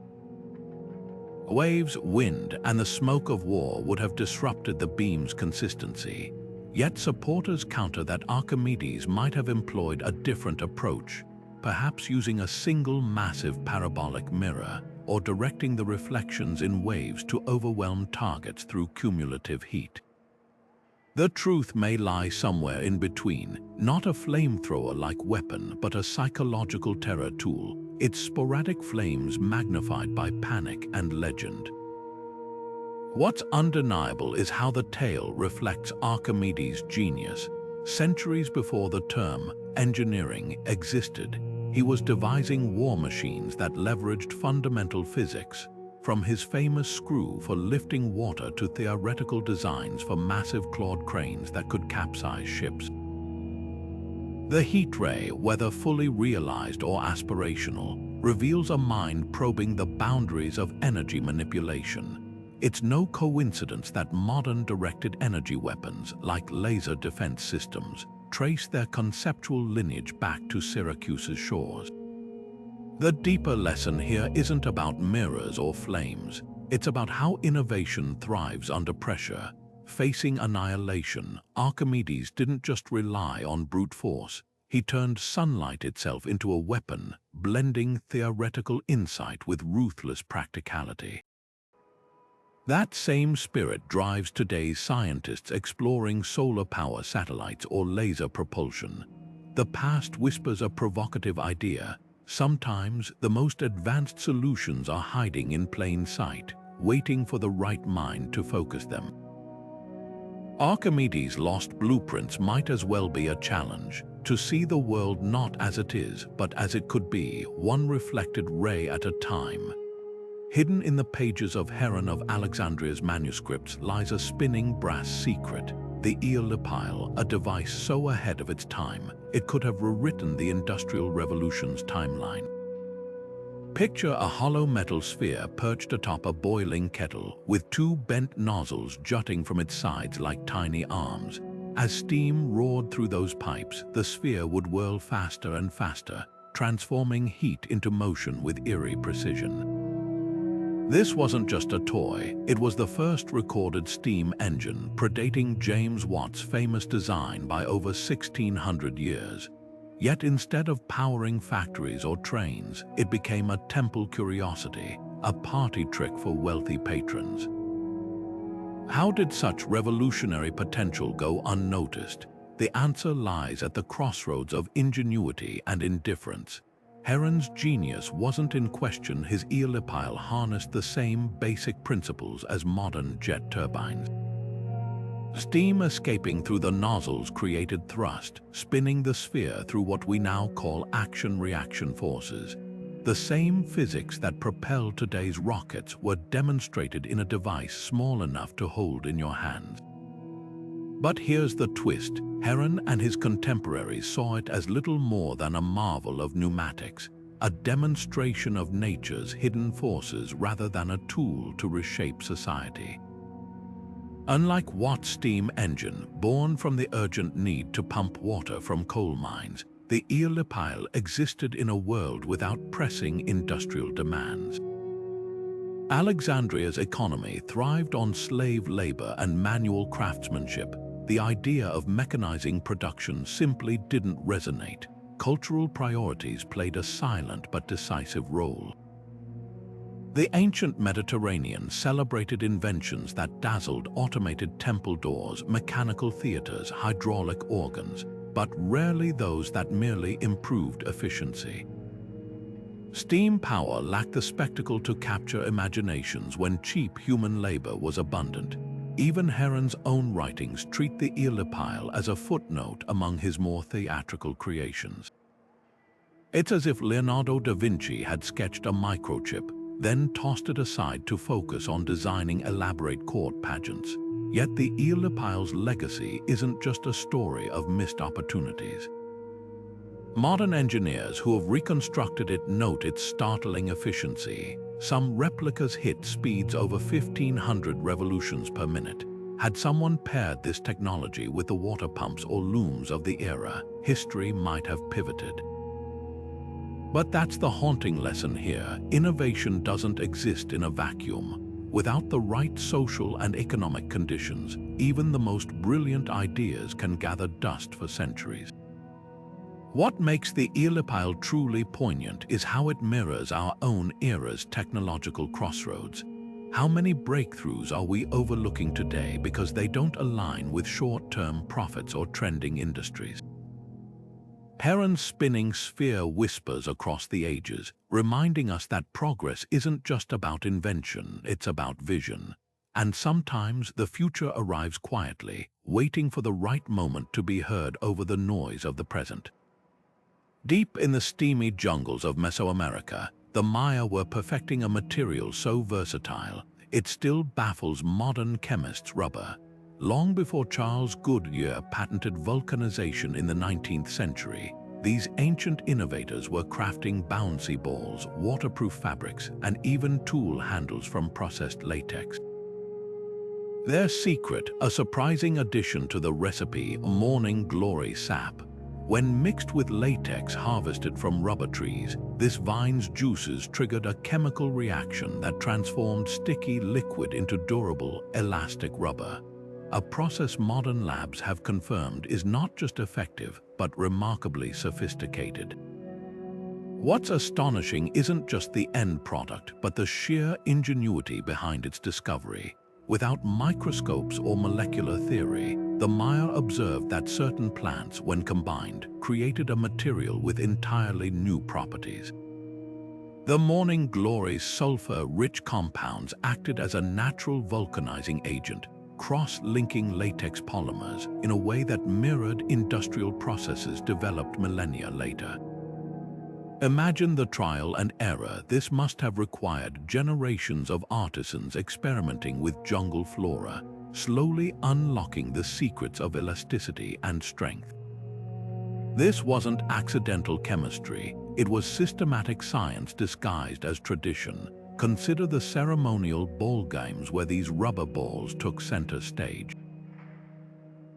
Waves, wind, and the smoke of war would have disrupted the beam's consistency. Yet supporters counter that Archimedes might have employed a different approach, perhaps using a single massive parabolic mirror or directing the reflections in waves to overwhelm targets through cumulative heat. The truth may lie somewhere in between, not a flamethrower-like weapon, but a psychological terror tool, its sporadic flames magnified by panic and legend. What's undeniable is how the tale reflects Archimedes' genius. Centuries before the term engineering existed, he was devising war machines that leveraged fundamental physics, from his famous screw for lifting water to theoretical designs for massive clawed cranes that could capsize ships. The heat ray, whether fully realized or aspirational, reveals a mind probing the boundaries of energy manipulation. It's no coincidence that modern directed energy weapons, like laser defense systems, trace their conceptual lineage back to Syracuse's shores. The deeper lesson here isn't about mirrors or flames. It's about how innovation thrives under pressure. Facing annihilation, Archimedes didn't just rely on brute force. He turned sunlight itself into a weapon, blending theoretical insight with ruthless practicality. That same spirit drives today's scientists exploring solar power satellites or laser propulsion. The past whispers a provocative idea. Sometimes the most advanced solutions are hiding in plain sight, waiting for the right mind to focus them. Archimedes' lost blueprints might as well be a challenge, to see the world not as it is, but as it could be, one reflected ray at a time. Hidden in the pages of Heron of Alexandria's manuscripts lies a spinning brass secret, the eolipile, a device so ahead of its time, it could have rewritten the Industrial Revolution's timeline. Picture a hollow metal sphere perched atop a boiling kettle, with two bent nozzles jutting from its sides like tiny arms. As steam roared through those pipes, the sphere would whirl faster and faster, transforming heat into motion with eerie precision. This wasn't just a toy, it was the first recorded steam engine, predating James Watt's famous design by over 1,600 years. Yet instead of powering factories or trains, it became a temple curiosity, a party trick for wealthy patrons. How did such revolutionary potential go unnoticed? The answer lies at the crossroads of ingenuity and indifference. Heron's genius wasn't in question. His eolipile harnessed the same basic principles as modern jet turbines. Steam escaping through the nozzles created thrust, spinning the sphere through what we now call action-reaction forces. The same physics that propel today's rockets were demonstrated in a device small enough to hold in your hands. But here's the twist. Heron and his contemporaries saw it as little more than a marvel of pneumatics, a demonstration of nature's hidden forces rather than a tool to reshape society. Unlike Watt's steam engine, born from the urgent need to pump water from coal mines, the eolipile existed in a world without pressing industrial demands. Alexandria's economy thrived on slave labor and manual craftsmanship. The idea of mechanizing production simply didn't resonate. Cultural priorities played a silent but decisive role. The ancient Mediterranean celebrated inventions that dazzled: automated temple doors, mechanical theaters, hydraulic organs, but rarely those that merely improved efficiency. Steam power lacked the spectacle to capture imaginations when cheap human labor was abundant. Even Heron's own writings treat the eolipile as a footnote among his more theatrical creations. It's as if Leonardo da Vinci had sketched a microchip, then tossed it aside to focus on designing elaborate court pageants. Yet the eolipile's legacy isn't just a story of missed opportunities. Modern engineers who have reconstructed it note its startling efficiency. Some replicas hit speeds over 1,500 revolutions per minute. Had someone paired this technology with the water pumps or looms of the era, history might have pivoted. But that's the haunting lesson here. Innovation doesn't exist in a vacuum. Without the right social and economic conditions, even the most brilliant ideas can gather dust for centuries. What makes the eolipile truly poignant is how it mirrors our own era's technological crossroads. How many breakthroughs are we overlooking today because they don't align with short-term profits or trending industries? Heron's spinning sphere whispers across the ages, reminding us that progress isn't just about invention, it's about vision. And sometimes the future arrives quietly, waiting for the right moment to be heard over the noise of the present. Deep in the steamy jungles of Mesoamerica, the Maya were perfecting a material so versatile, it still baffles modern chemists: rubber. Long before Charles Goodyear patented vulcanization in the 19th century, these ancient innovators were crafting bouncy balls, waterproof fabrics, and even tool handles from processed latex. Their secret, a surprising addition to the recipe: morning glory sap. When mixed with latex harvested from rubber trees, this vine's juices triggered a chemical reaction that transformed sticky liquid into durable, elastic rubber. A process modern labs have confirmed is not just effective, but remarkably sophisticated. What's astonishing isn't just the end product, but the sheer ingenuity behind its discovery. Without microscopes or molecular theory, the Maya observed that certain plants, when combined, created a material with entirely new properties. The morning glory's sulfur-rich compounds acted as a natural vulcanizing agent, cross-linking latex polymers in a way that mirrored industrial processes developed millennia later. Imagine the trial and error. This must have required generations of artisans experimenting with jungle flora, slowly unlocking the secrets of elasticity and strength. This wasn't accidental chemistry, it was systematic science disguised as tradition. Consider the ceremonial ball games where these rubber balls took center stage.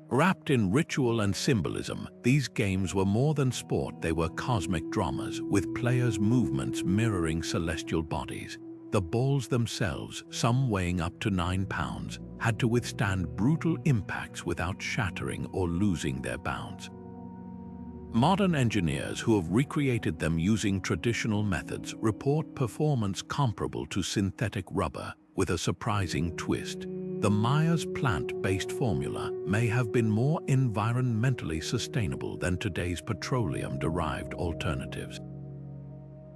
Wrapped in ritual and symbolism, these games were more than sport, they were cosmic dramas, with players' movements mirroring celestial bodies. The balls themselves, some weighing up to 9 pounds, had to withstand brutal impacts without shattering or losing their bounds. Modern engineers who have recreated them using traditional methods report performance comparable to synthetic rubber, with a surprising twist. The Maya's plant-based formula may have been more environmentally sustainable than today's petroleum-derived alternatives.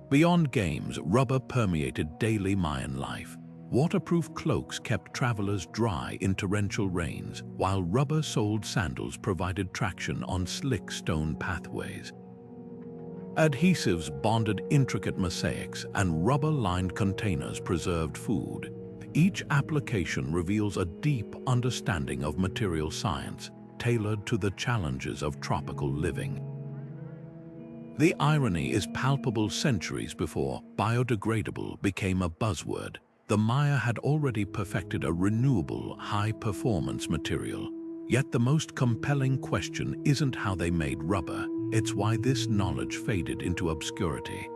Beyond games, rubber permeated daily Mayan life. Waterproof cloaks kept travelers dry in torrential rains, while rubber-soled sandals provided traction on slick stone pathways. Adhesives bonded intricate mosaics, and rubber-lined containers preserved food. Each application reveals a deep understanding of material science, tailored to the challenges of tropical living. The irony is palpable. Centuries before biodegradable became a buzzword, the Maya had already perfected a renewable, high-performance material. Yet the most compelling question isn't how they made rubber, it's why this knowledge faded into obscurity.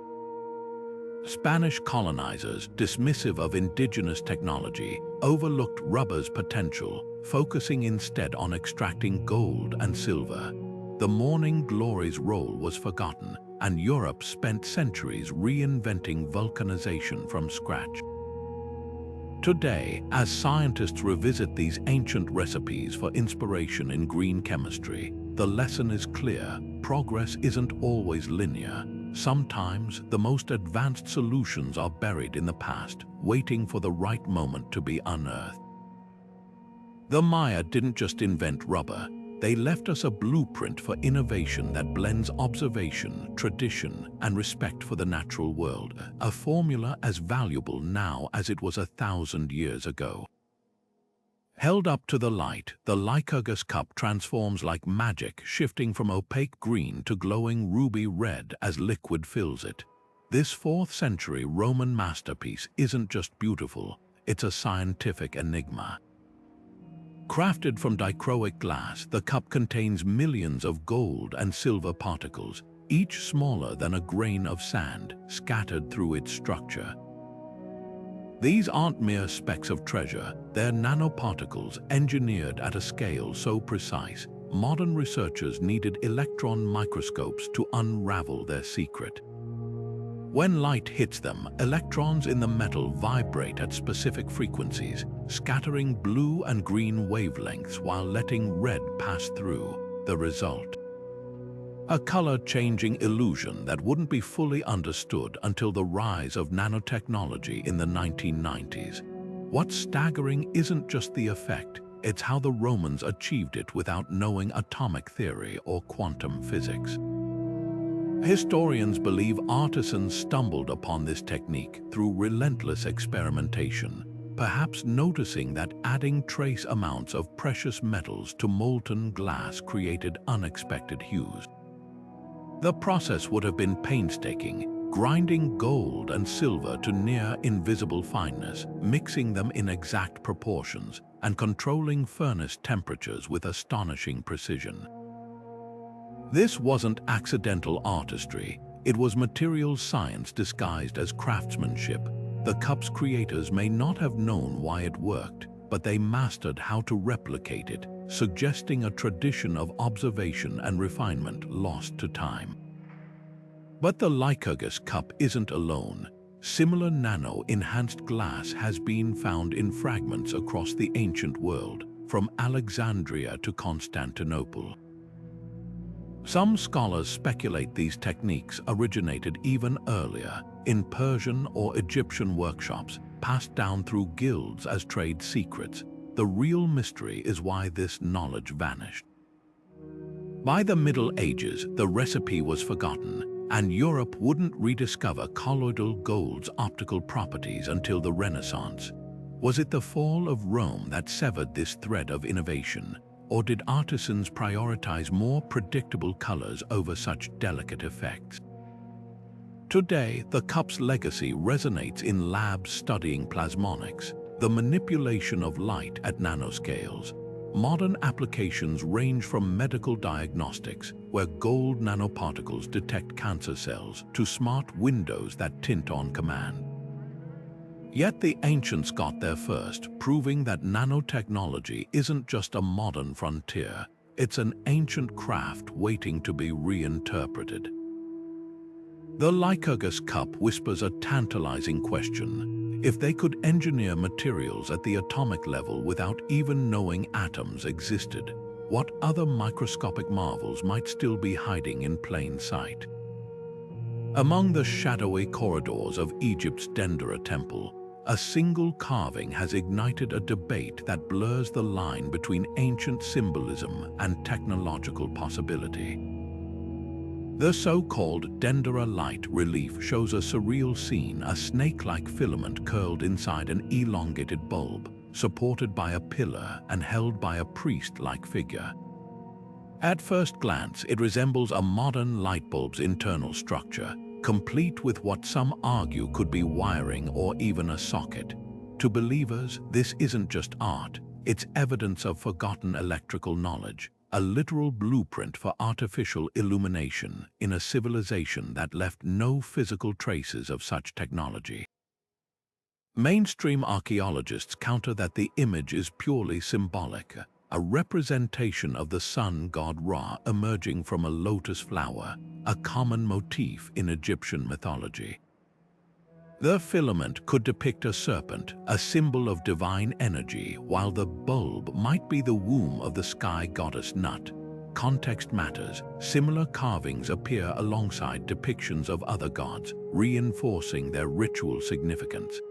Spanish colonizers, dismissive of indigenous technology, overlooked rubber's potential, focusing instead on extracting gold and silver. The morning glory's role was forgotten, and Europe spent centuries reinventing vulcanization from scratch. Today, as scientists revisit these ancient recipes for inspiration in green chemistry, the lesson is clear: progress isn't always linear. Sometimes, the most advanced solutions are buried in the past, waiting for the right moment to be unearthed. The Maya didn't just invent rubber, they left us a blueprint for innovation that blends observation, tradition, and respect for the natural world, a formula as valuable now as it was 1,000 years ago. Held up to the light, the Lycurgus Cup transforms like magic, shifting from opaque green to glowing ruby red as liquid fills it. This 4th century Roman masterpiece isn't just beautiful, it's a scientific enigma. Crafted from dichroic glass, the cup contains millions of gold and silver particles, each smaller than a grain of sand, scattered through its structure. These aren't mere specks of treasure, they're nanoparticles engineered at a scale so precise, modern researchers needed electron microscopes to unravel their secret. When light hits them, electrons in the metal vibrate at specific frequencies, scattering blue and green wavelengths while letting red pass through. The result: A color-changing illusion that wouldn't be fully understood until the rise of nanotechnology in the 1990s. What's staggering isn't just the effect, it's how the Romans achieved it without knowing atomic theory or quantum physics. Historians believe artisans stumbled upon this technique through relentless experimentation, perhaps noticing that adding trace amounts of precious metals to molten glass created unexpected hues. The process would have been painstaking, grinding gold and silver to near invisible fineness, mixing them in exact proportions, and controlling furnace temperatures with astonishing precision. This wasn't accidental artistry, it was materials science disguised as craftsmanship. The cup's creators may not have known why it worked, but they mastered how to replicate it, suggesting a tradition of observation and refinement lost to time. But the Lycurgus Cup isn't alone. Similar nano-enhanced glass has been found in fragments across the ancient world, from Alexandria to Constantinople. Some scholars speculate these techniques originated even earlier, in Persian or Egyptian workshops, passed down through guilds as trade secrets. The real mystery is why this knowledge vanished. By the Middle Ages, the recipe was forgotten, and Europe wouldn't rediscover colloidal gold's optical properties until the Renaissance. Was it the fall of Rome that severed this thread of innovation? Or did artisans prioritize more predictable colors over such delicate effects? Today, the cup's legacy resonates in labs studying plasmonics, the manipulation of light at nanoscales. Modern applications range from medical diagnostics, where gold nanoparticles detect cancer cells, to smart windows that tint on command. Yet the ancients got there first, proving that nanotechnology isn't just a modern frontier, it's an ancient craft waiting to be reinterpreted. The Lycurgus Cup whispers a tantalizing question. If they could engineer materials at the atomic level without even knowing atoms existed, what other microscopic marvels might still be hiding in plain sight? Among the shadowy corridors of Egypt's Dendera temple, a single carving has ignited a debate that blurs the line between ancient symbolism and technological possibility. The so-called Dendera light relief shows a surreal scene, a snake-like filament curled inside an elongated bulb, supported by a pillar and held by a priest-like figure. At first glance, it resembles a modern light bulb's internal structure, complete with what some argue could be wiring or even a socket. To believers, this isn't just art, it's evidence of forgotten electrical knowledge, a literal blueprint for artificial illumination in a civilization that left no physical traces of such technology. Mainstream archaeologists counter that the image is purely symbolic, a representation of the sun god Ra emerging from a lotus flower, a common motif in Egyptian mythology. The filament could depict a serpent, a symbol of divine energy, while the bulb might be the womb of the sky goddess Nut. Context matters. Similar carvings appear alongside depictions of other gods, reinforcing their ritual significance.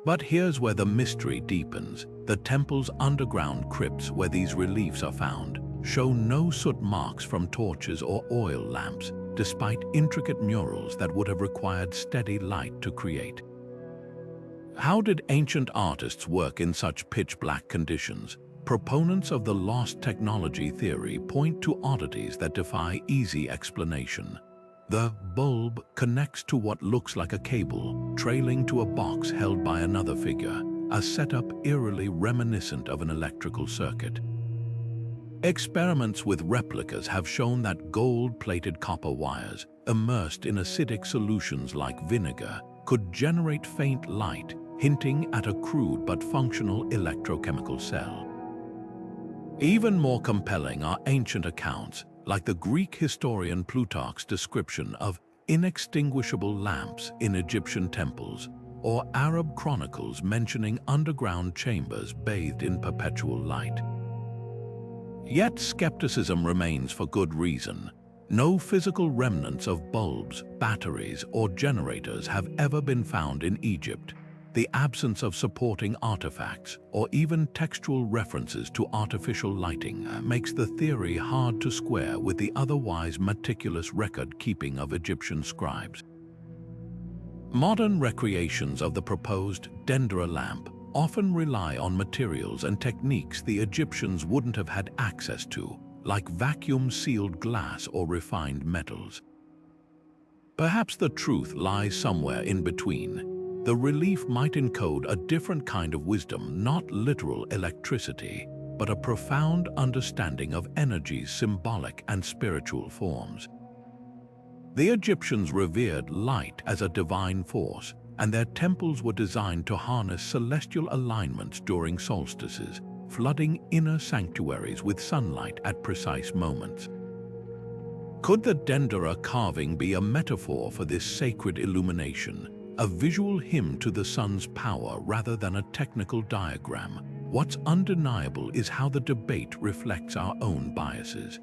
But here's where the mystery deepens. The temple's underground crypts where these reliefs are found show no soot marks from torches or oil lamps, despite intricate murals that would have required steady light to create. How did ancient artists work in such pitch-black conditions? Proponents of the lost technology theory point to oddities that defy easy explanation. The bulb connects to what looks like a cable, trailing to a box held by another figure, a setup eerily reminiscent of an electrical circuit. Experiments with replicas have shown that gold-plated copper wires, immersed in acidic solutions like vinegar, could generate faint light, hinting at a crude but functional electrochemical cell. Even more compelling are ancient accounts, like the Greek historian Plutarch's description of inextinguishable lamps in Egyptian temples, or Arab chronicles mentioning underground chambers bathed in perpetual light. Yet skepticism remains for good reason. No physical remnants of bulbs, batteries, or generators have ever been found in Egypt. The absence of supporting artifacts, or even textual references to artificial lighting, makes the theory hard to square with the otherwise meticulous record-keeping of Egyptian scribes. Modern recreations of the proposed Dendera lamp often rely on materials and techniques the Egyptians wouldn't have had access to, like vacuum-sealed glass or refined metals. Perhaps the truth lies somewhere in between. The relief might encode a different kind of wisdom, not literal electricity, but a profound understanding of energy's symbolic and spiritual forms. The Egyptians revered light as a divine force, and their temples were designed to harness celestial alignments during solstices, flooding inner sanctuaries with sunlight at precise moments. Could the Dendera carving be a metaphor for this sacred illumination, a visual hymn to the sun's power rather than a technical diagram? What's undeniable is how the debate reflects our own biases.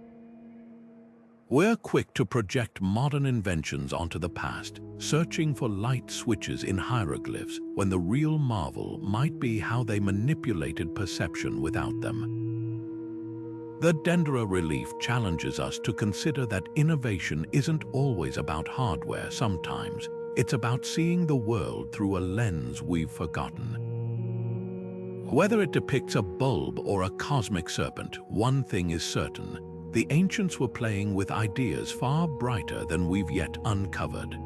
We're quick to project modern inventions onto the past, searching for light switches in hieroglyphs, when the real marvel might be how they manipulated perception without them. The Dendera relief challenges us to consider that innovation isn't always about hardware. Sometimes it's about seeing the world through a lens we've forgotten. Whether it depicts a bulb or a cosmic serpent, one thing is certain: the ancients were playing with ideas far brighter than we've yet uncovered.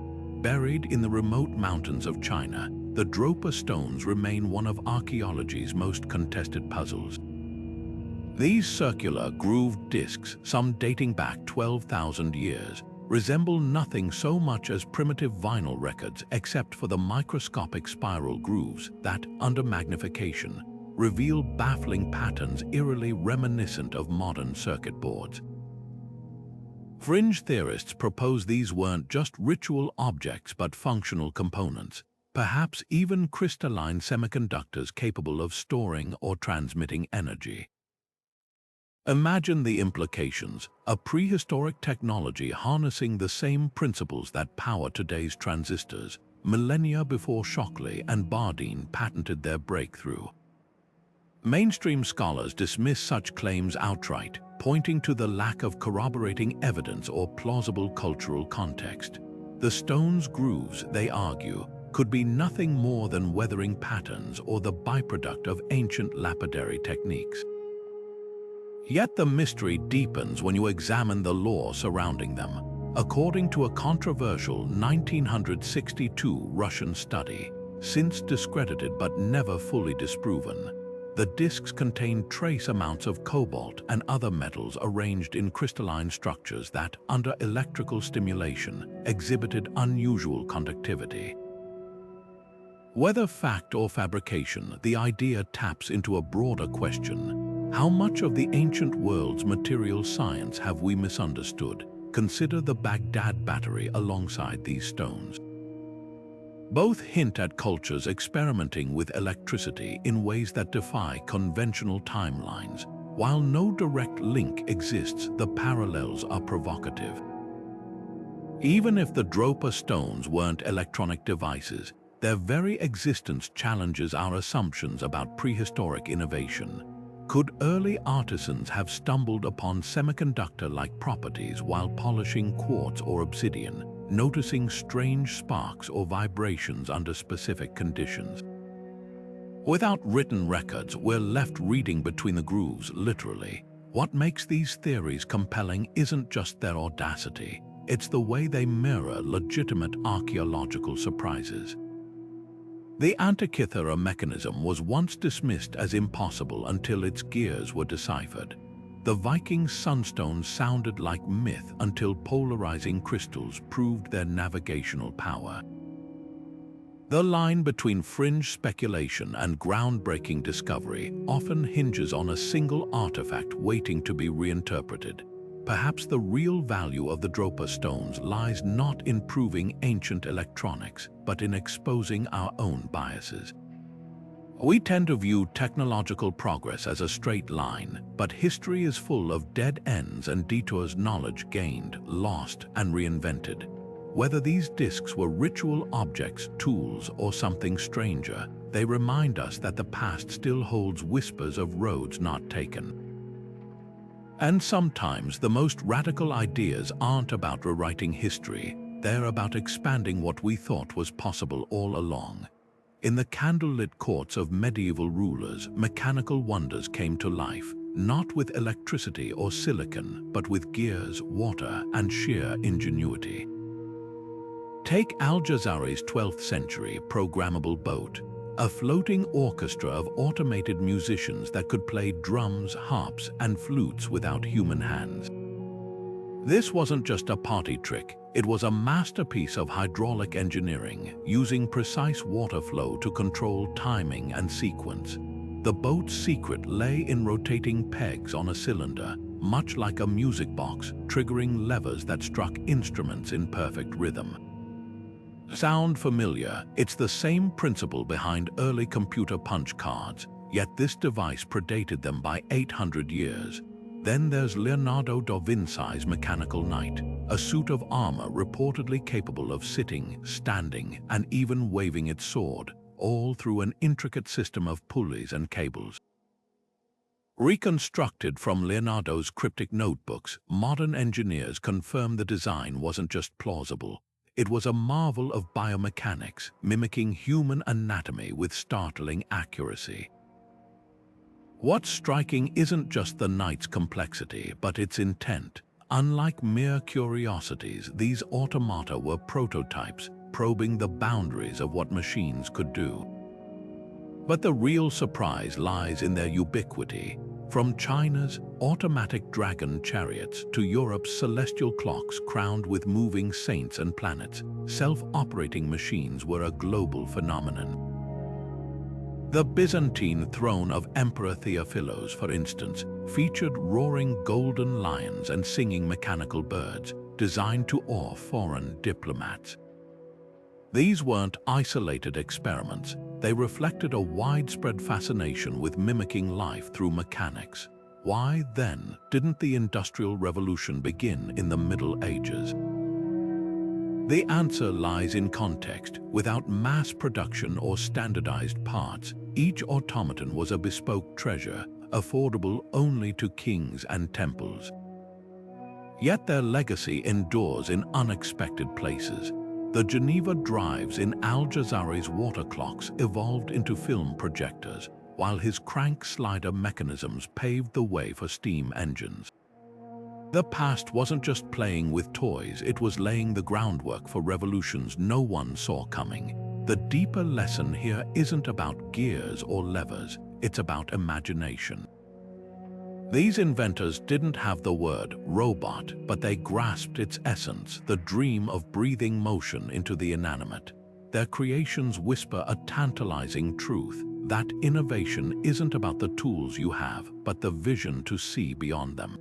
Buried in the remote mountains of China, the Dropa stones remain one of archaeology's most contested puzzles. These circular, grooved discs, some dating back 12,000 years, resemble nothing so much as primitive vinyl records except for the microscopic spiral grooves that, under magnification, reveal baffling patterns eerily reminiscent of modern circuit boards. Fringe theorists propose these weren't just ritual objects but functional components, perhaps even crystalline semiconductors capable of storing or transmitting energy. Imagine the implications: a prehistoric technology harnessing the same principles that power today's transistors, millennia before Shockley and Bardeen patented their breakthrough. Mainstream scholars dismiss such claims outright, pointing to the lack of corroborating evidence or plausible cultural context. The stone's grooves, they argue, could be nothing more than weathering patterns or the byproduct of ancient lapidary techniques. Yet the mystery deepens when you examine the lore surrounding them. According to a controversial 1962 Russian study, since discredited but never fully disproven, the discs contain trace amounts of cobalt and other metals arranged in crystalline structures that, under electrical stimulation, exhibited unusual conductivity. Whether fact or fabrication, the idea taps into a broader question: how much of the ancient world's material science have we misunderstood? Consider the Baghdad Battery alongside these stones. Both hint at cultures experimenting with electricity in ways that defy conventional timelines. While no direct link exists, the parallels are provocative. Even if the Dropa stones weren't electronic devices, their very existence challenges our assumptions about prehistoric innovation. Could early artisans have stumbled upon semiconductor-like properties while polishing quartz or obsidian, noticing strange sparks or vibrations under specific conditions? Without written records, we're left reading between the grooves, literally. What makes these theories compelling isn't just their audacity, it's the way they mirror legitimate archaeological surprises. The Antikythera Mechanism was once dismissed as impossible until its gears were deciphered. The Viking Sunstones sounded like myth until polarizing crystals proved their navigational power. The line between fringe speculation and groundbreaking discovery often hinges on a single artifact waiting to be reinterpreted. Perhaps the real value of the Dropa stones lies not in proving ancient electronics, but in exposing our own biases. We tend to view technological progress as a straight line, but history is full of dead ends and detours, knowledge gained, lost, and reinvented. Whether these discs were ritual objects, tools, or something stranger, they remind us that the past still holds whispers of roads not taken. And sometimes the most radical ideas aren't about rewriting history, they're about expanding what we thought was possible all along. In the candlelit courts of medieval rulers, mechanical wonders came to life, not with electricity or silicon, but with gears, water, and sheer ingenuity. Take Al-Jazari's 12th century programmable boat, a floating orchestra of automated musicians that could play drums, harps, and flutes without human hands. This wasn't just a party trick, it was a masterpiece of hydraulic engineering, using precise water flow to control timing and sequence. The boat's secret lay in rotating pegs on a cylinder, much like a music box, triggering levers that struck instruments in perfect rhythm. Sound familiar? It's the same principle behind early computer punch cards, yet this device predated them by 800 years. Then there's Leonardo da Vinci's mechanical knight, a suit of armor reportedly capable of sitting, standing, and even waving its sword, all through an intricate system of pulleys and cables. Reconstructed from Leonardo's cryptic notebooks, modern engineers confirm the design wasn't just plausible. It was a marvel of biomechanics, mimicking human anatomy with startling accuracy. What's striking isn't just the knight's complexity, but its intent. Unlike mere curiosities, these automata were prototypes, probing the boundaries of what machines could do. But the real surprise lies in their ubiquity. From China's automatic dragon chariots to Europe's celestial clocks crowned with moving saints and planets, self-operating machines were a global phenomenon. The Byzantine throne of Emperor Theophilos, for instance, featured roaring golden lions and singing mechanical birds, designed to awe foreign diplomats. These weren't isolated experiments. They reflected a widespread fascination with mimicking life through mechanics. Why, then, didn't the Industrial Revolution begin in the Middle Ages? The answer lies in context. Without mass production or standardized parts, each automaton was a bespoke treasure, affordable only to kings and temples. Yet their legacy endures in unexpected places. The Geneva drives in Al-Jazari's water clocks evolved into film projectors, while his crank slider mechanisms paved the way for steam engines. The past wasn't just playing with toys, it was laying the groundwork for revolutions no one saw coming. The deeper lesson here isn't about gears or levers, it's about imagination. These inventors didn't have the word robot, but they grasped its essence, the dream of breathing motion into the inanimate. Their creations whisper a tantalizing truth, that innovation isn't about the tools you have, but the vision to see beyond them.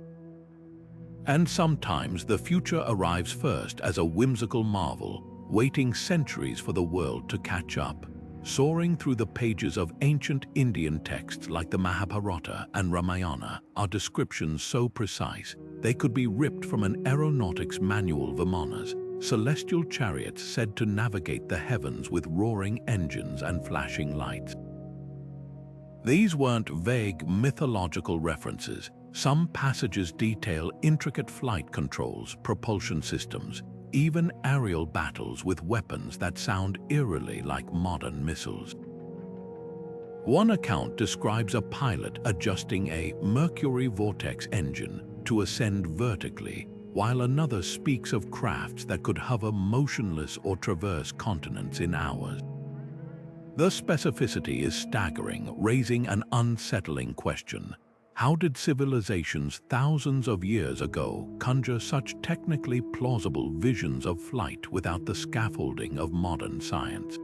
And sometimes the future arrives first as a whimsical marvel, waiting centuries for the world to catch up. Soaring through the pages of ancient Indian texts like the Mahabharata and Ramayana are descriptions so precise they could be ripped from an aeronautics manual. Vimanas, celestial chariots said to navigate the heavens with roaring engines and flashing lights. These weren't vague mythological references. Some passages detail intricate flight controls, propulsion systems, even aerial battles with weapons that sound eerily like modern missiles. One account describes a pilot adjusting a mercury vortex engine to ascend vertically, while another speaks of crafts that could hover motionless or traverse continents in hours. The specificity is staggering, raising an unsettling question. How did civilizations thousands of years ago conjure such technically plausible visions of flight without the scaffolding of modern science?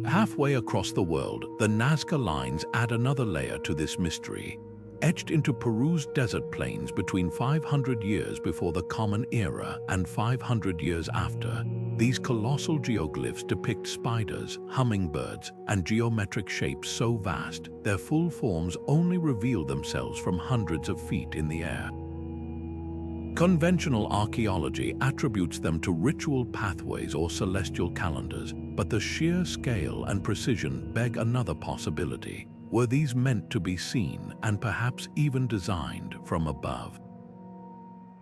Halfway across the world, the Nazca lines add another layer to this mystery. Etched into Peru's desert plains between 500 years before the Common Era and 500 years after, These colossal geoglyphs depict spiders, hummingbirds, and geometric shapes so vast, their full forms only reveal themselves from hundreds of feet in the air. Conventional archaeology attributes them to ritual pathways or celestial calendars, but the sheer scale and precision beg another possibility. Were these meant to be seen and perhaps even designed from above?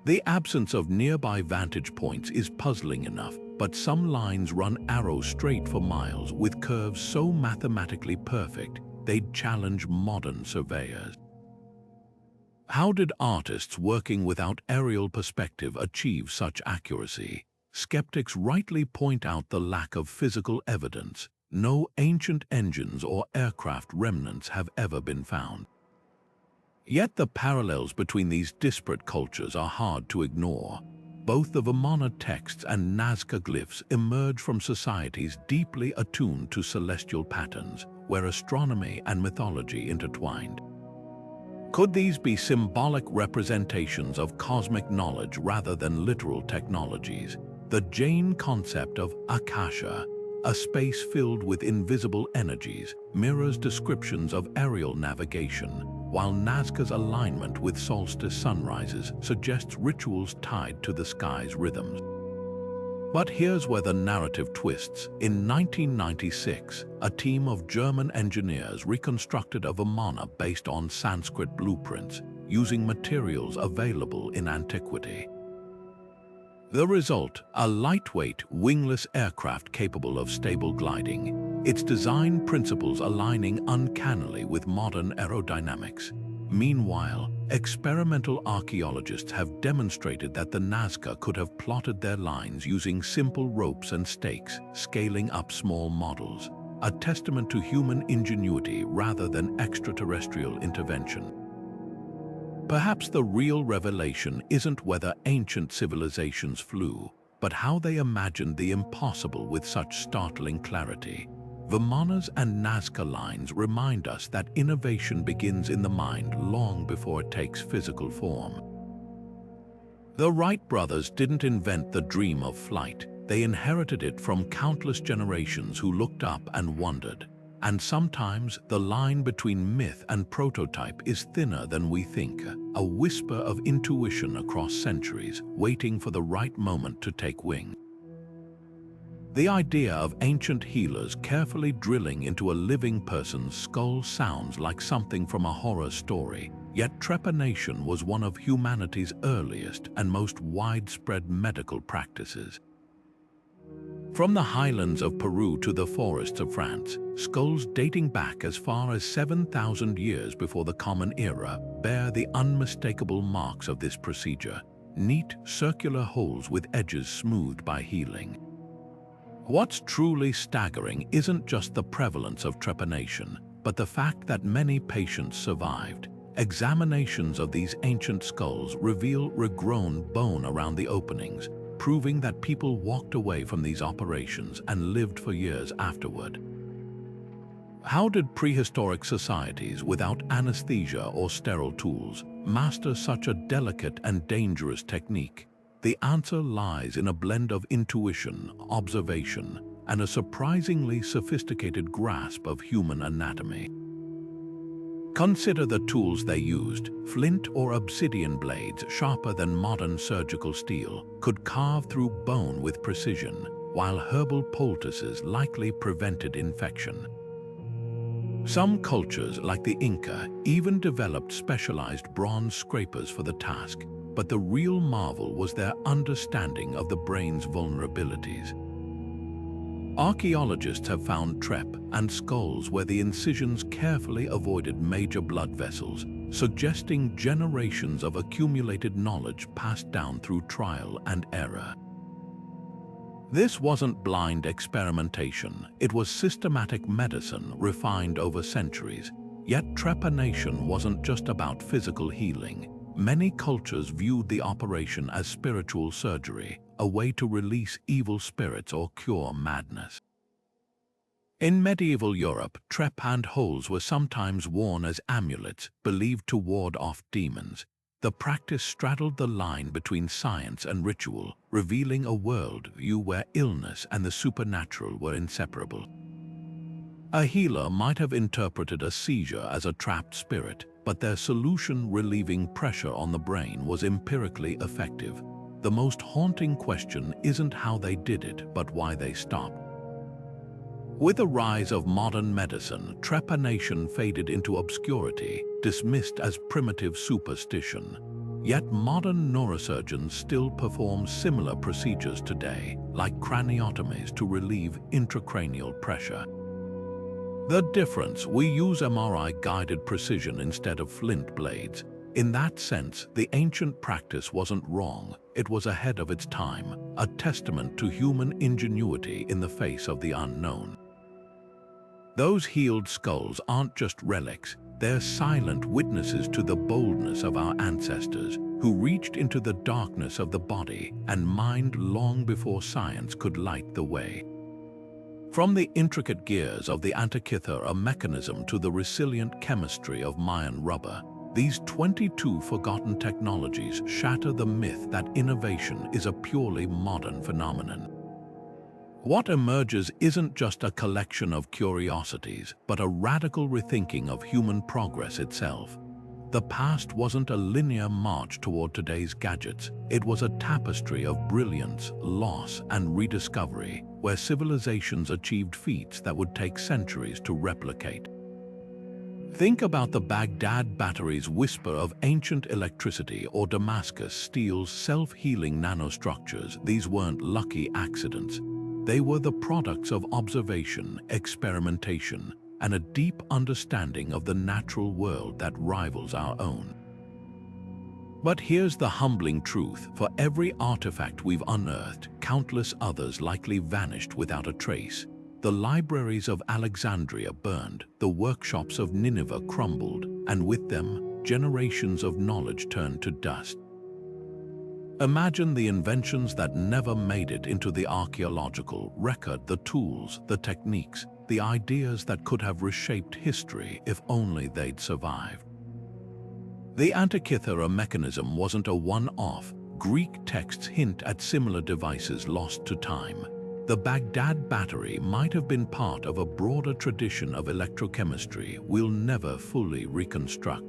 The absence of nearby vantage points is puzzling enough, but some lines run arrows straight for miles with curves so mathematically perfect they'd challenge modern surveyors. How did artists working without aerial perspective achieve such accuracy? Skeptics rightly point out the lack of physical evidence. No ancient engines or aircraft remnants have ever been found. Yet the parallels between these disparate cultures are hard to ignore. Both the Vimana texts and Nazca glyphs emerge from societies deeply attuned to celestial patterns, where astronomy and mythology intertwined. Could these be symbolic representations of cosmic knowledge rather than literal technologies? The Jain concept of Akasha, a space filled with invisible energies, mirrors descriptions of aerial navigation, while Nazca's alignment with solstice sunrises suggests rituals tied to the sky's rhythms. But here's where the narrative twists. In 1996, a team of German engineers reconstructed a Vimana based on Sanskrit blueprints, using materials available in antiquity. The result, a lightweight, wingless aircraft capable of stable gliding, its design principles aligning uncannily with modern aerodynamics. Meanwhile, experimental archaeologists have demonstrated that the Nazca could have plotted their lines using simple ropes and stakes, scaling up small models, a testament to human ingenuity rather than extraterrestrial intervention. Perhaps the real revelation isn't whether ancient civilizations flew, but how they imagined the impossible with such startling clarity. Vimanas and Nazca lines remind us that innovation begins in the mind long before it takes physical form. The Wright brothers didn't invent the dream of flight. They inherited it from countless generations who looked up and wondered. And sometimes the line between myth and prototype is thinner than we think, a whisper of intuition across centuries, waiting for the right moment to take wing. The idea of ancient healers carefully drilling into a living person's skull sounds like something from a horror story, yet trepanation was one of humanity's earliest and most widespread medical practices. From the highlands of Peru to the forests of France, skulls dating back as far as 7,000 years before the Common Era bear the unmistakable marks of this procedure, neat circular holes with edges smoothed by healing. What's truly staggering isn't just the prevalence of trepanation, but the fact that many patients survived. Examinations of these ancient skulls reveal regrown bone around the openings, proving that people walked away from these operations and lived for years afterward. How did prehistoric societies without anesthesia or sterile tools master such a delicate and dangerous technique? The answer lies in a blend of intuition, observation, and a surprisingly sophisticated grasp of human anatomy. Consider the tools they used. Flint or obsidian blades, sharper than modern surgical steel, could carve through bone with precision, while herbal poultices likely prevented infection. Some cultures, like the Inca, even developed specialized bronze scrapers for the task, but the real marvel was their understanding of the brain's vulnerabilities. Archaeologists have found trep and skulls where the incisions carefully avoided major blood vessels, suggesting generations of accumulated knowledge passed down through trial and error. This wasn't blind experimentation, it was systematic medicine refined over centuries. Yet trepanation wasn't just about physical healing. Many cultures viewed the operation as spiritual surgery, a way to release evil spirits or cure madness. In medieval Europe, trep and holes were sometimes worn as amulets, believed to ward off demons. the practice straddled the line between science and ritual, revealing a worldview where illness and the supernatural were inseparable. A healer might have interpreted a seizure as a trapped spirit, but their solution relieving pressure on the brain was empirically effective. The most haunting question isn't how they did it, but why they stopped. With the rise of modern medicine, trepination faded into obscurity, dismissed as primitive superstition. Yet modern neurosurgeons still perform similar procedures today, like craniotomies to relieve intracranial pressure. The difference: we use MRI-guided precision instead of flint blades. In that sense, the ancient practice wasn't wrong. It was ahead of its time, a testament to human ingenuity in the face of the unknown. Those healed skulls aren't just relics, they're silent witnesses to the boldness of our ancestors, who reached into the darkness of the body and mind long before science could light the way. From the intricate gears of the Antikythera Mechanism to the resilient chemistry of Mayan rubber, these 22 forgotten technologies shatter the myth that innovation is a purely modern phenomenon. What emerges isn't just a collection of curiosities, but a radical rethinking of human progress itself. The past wasn't a linear march toward today's gadgets. It was a tapestry of brilliance, loss, and rediscovery, where civilizations achieved feats that would take centuries to replicate. Think about the Baghdad Battery's whisper of ancient electricity, or Damascus Steel's self-healing nanostructures. These weren't lucky accidents. They were the products of observation, experimentation, and a deep understanding of the natural world that rivals our own. But here's the humbling truth: for every artifact we've unearthed, countless others likely vanished without a trace. The libraries of Alexandria burned, the workshops of Nineveh crumbled, and with them, generations of knowledge turned to dust. Imagine the inventions that never made it into the archaeological record, the tools, the techniques, the ideas that could have reshaped history if only they'd survived. The Antikythera Mechanism wasn't a one-off. Greek texts hint at similar devices lost to time. The Baghdad Battery might have been part of a broader tradition of electrochemistry we'll never fully reconstruct.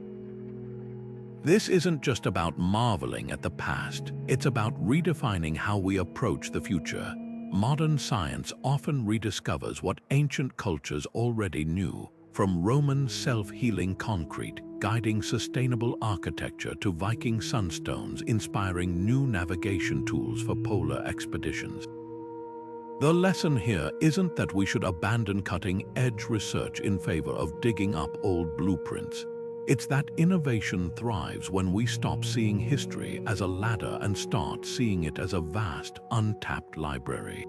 This isn't just about marveling at the past, it's about redefining how we approach the future. Modern science often rediscovers what ancient cultures already knew, from Roman self-healing concrete guiding sustainable architecture to Viking sunstones inspiring new navigation tools for polar expeditions. The lesson here isn't that we should abandon cutting-edge research in favor of digging up old blueprints. It's that innovation thrives when we stop seeing history as a ladder and start seeing it as a vast, untapped library.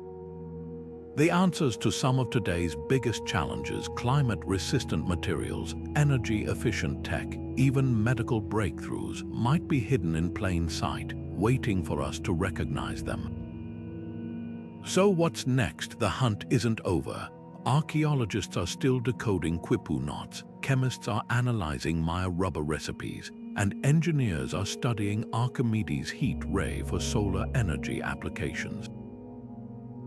The answers to some of today's biggest challenges, climate-resistant materials, energy-efficient tech, even medical breakthroughs, might be hidden in plain sight, waiting for us to recognize them. So what's next? The hunt isn't over. Archaeologists are still decoding Quipus knots, chemists are analyzing Maya rubber recipes, and engineers are studying Archimedes' heat ray for solar energy applications.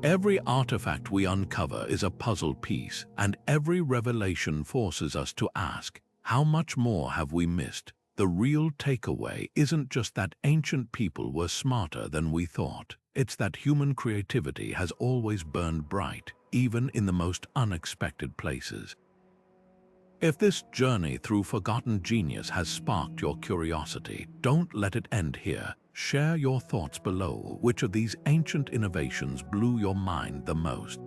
Every artifact we uncover is a puzzle piece, and every revelation forces us to ask, how much more have we missed? The real takeaway isn't just that ancient people were smarter than we thought. It's that human creativity has always burned bright, even in the most unexpected places. If this journey through forgotten genius has sparked your curiosity, don't let it end here. Share your thoughts below. Which of these ancient innovations blew your mind the most?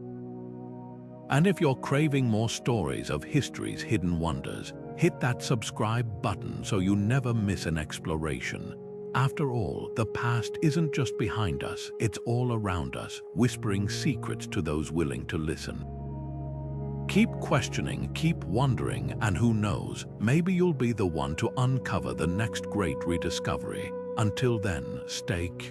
And if you're craving more stories of history's hidden wonders, hit that subscribe button so you never miss an exploration. After all, the past isn't just behind us, it's all around us, whispering secrets to those willing to listen. Keep questioning, keep wondering, and who knows, maybe you'll be the one to uncover the next great rediscovery. Until then, stay curious.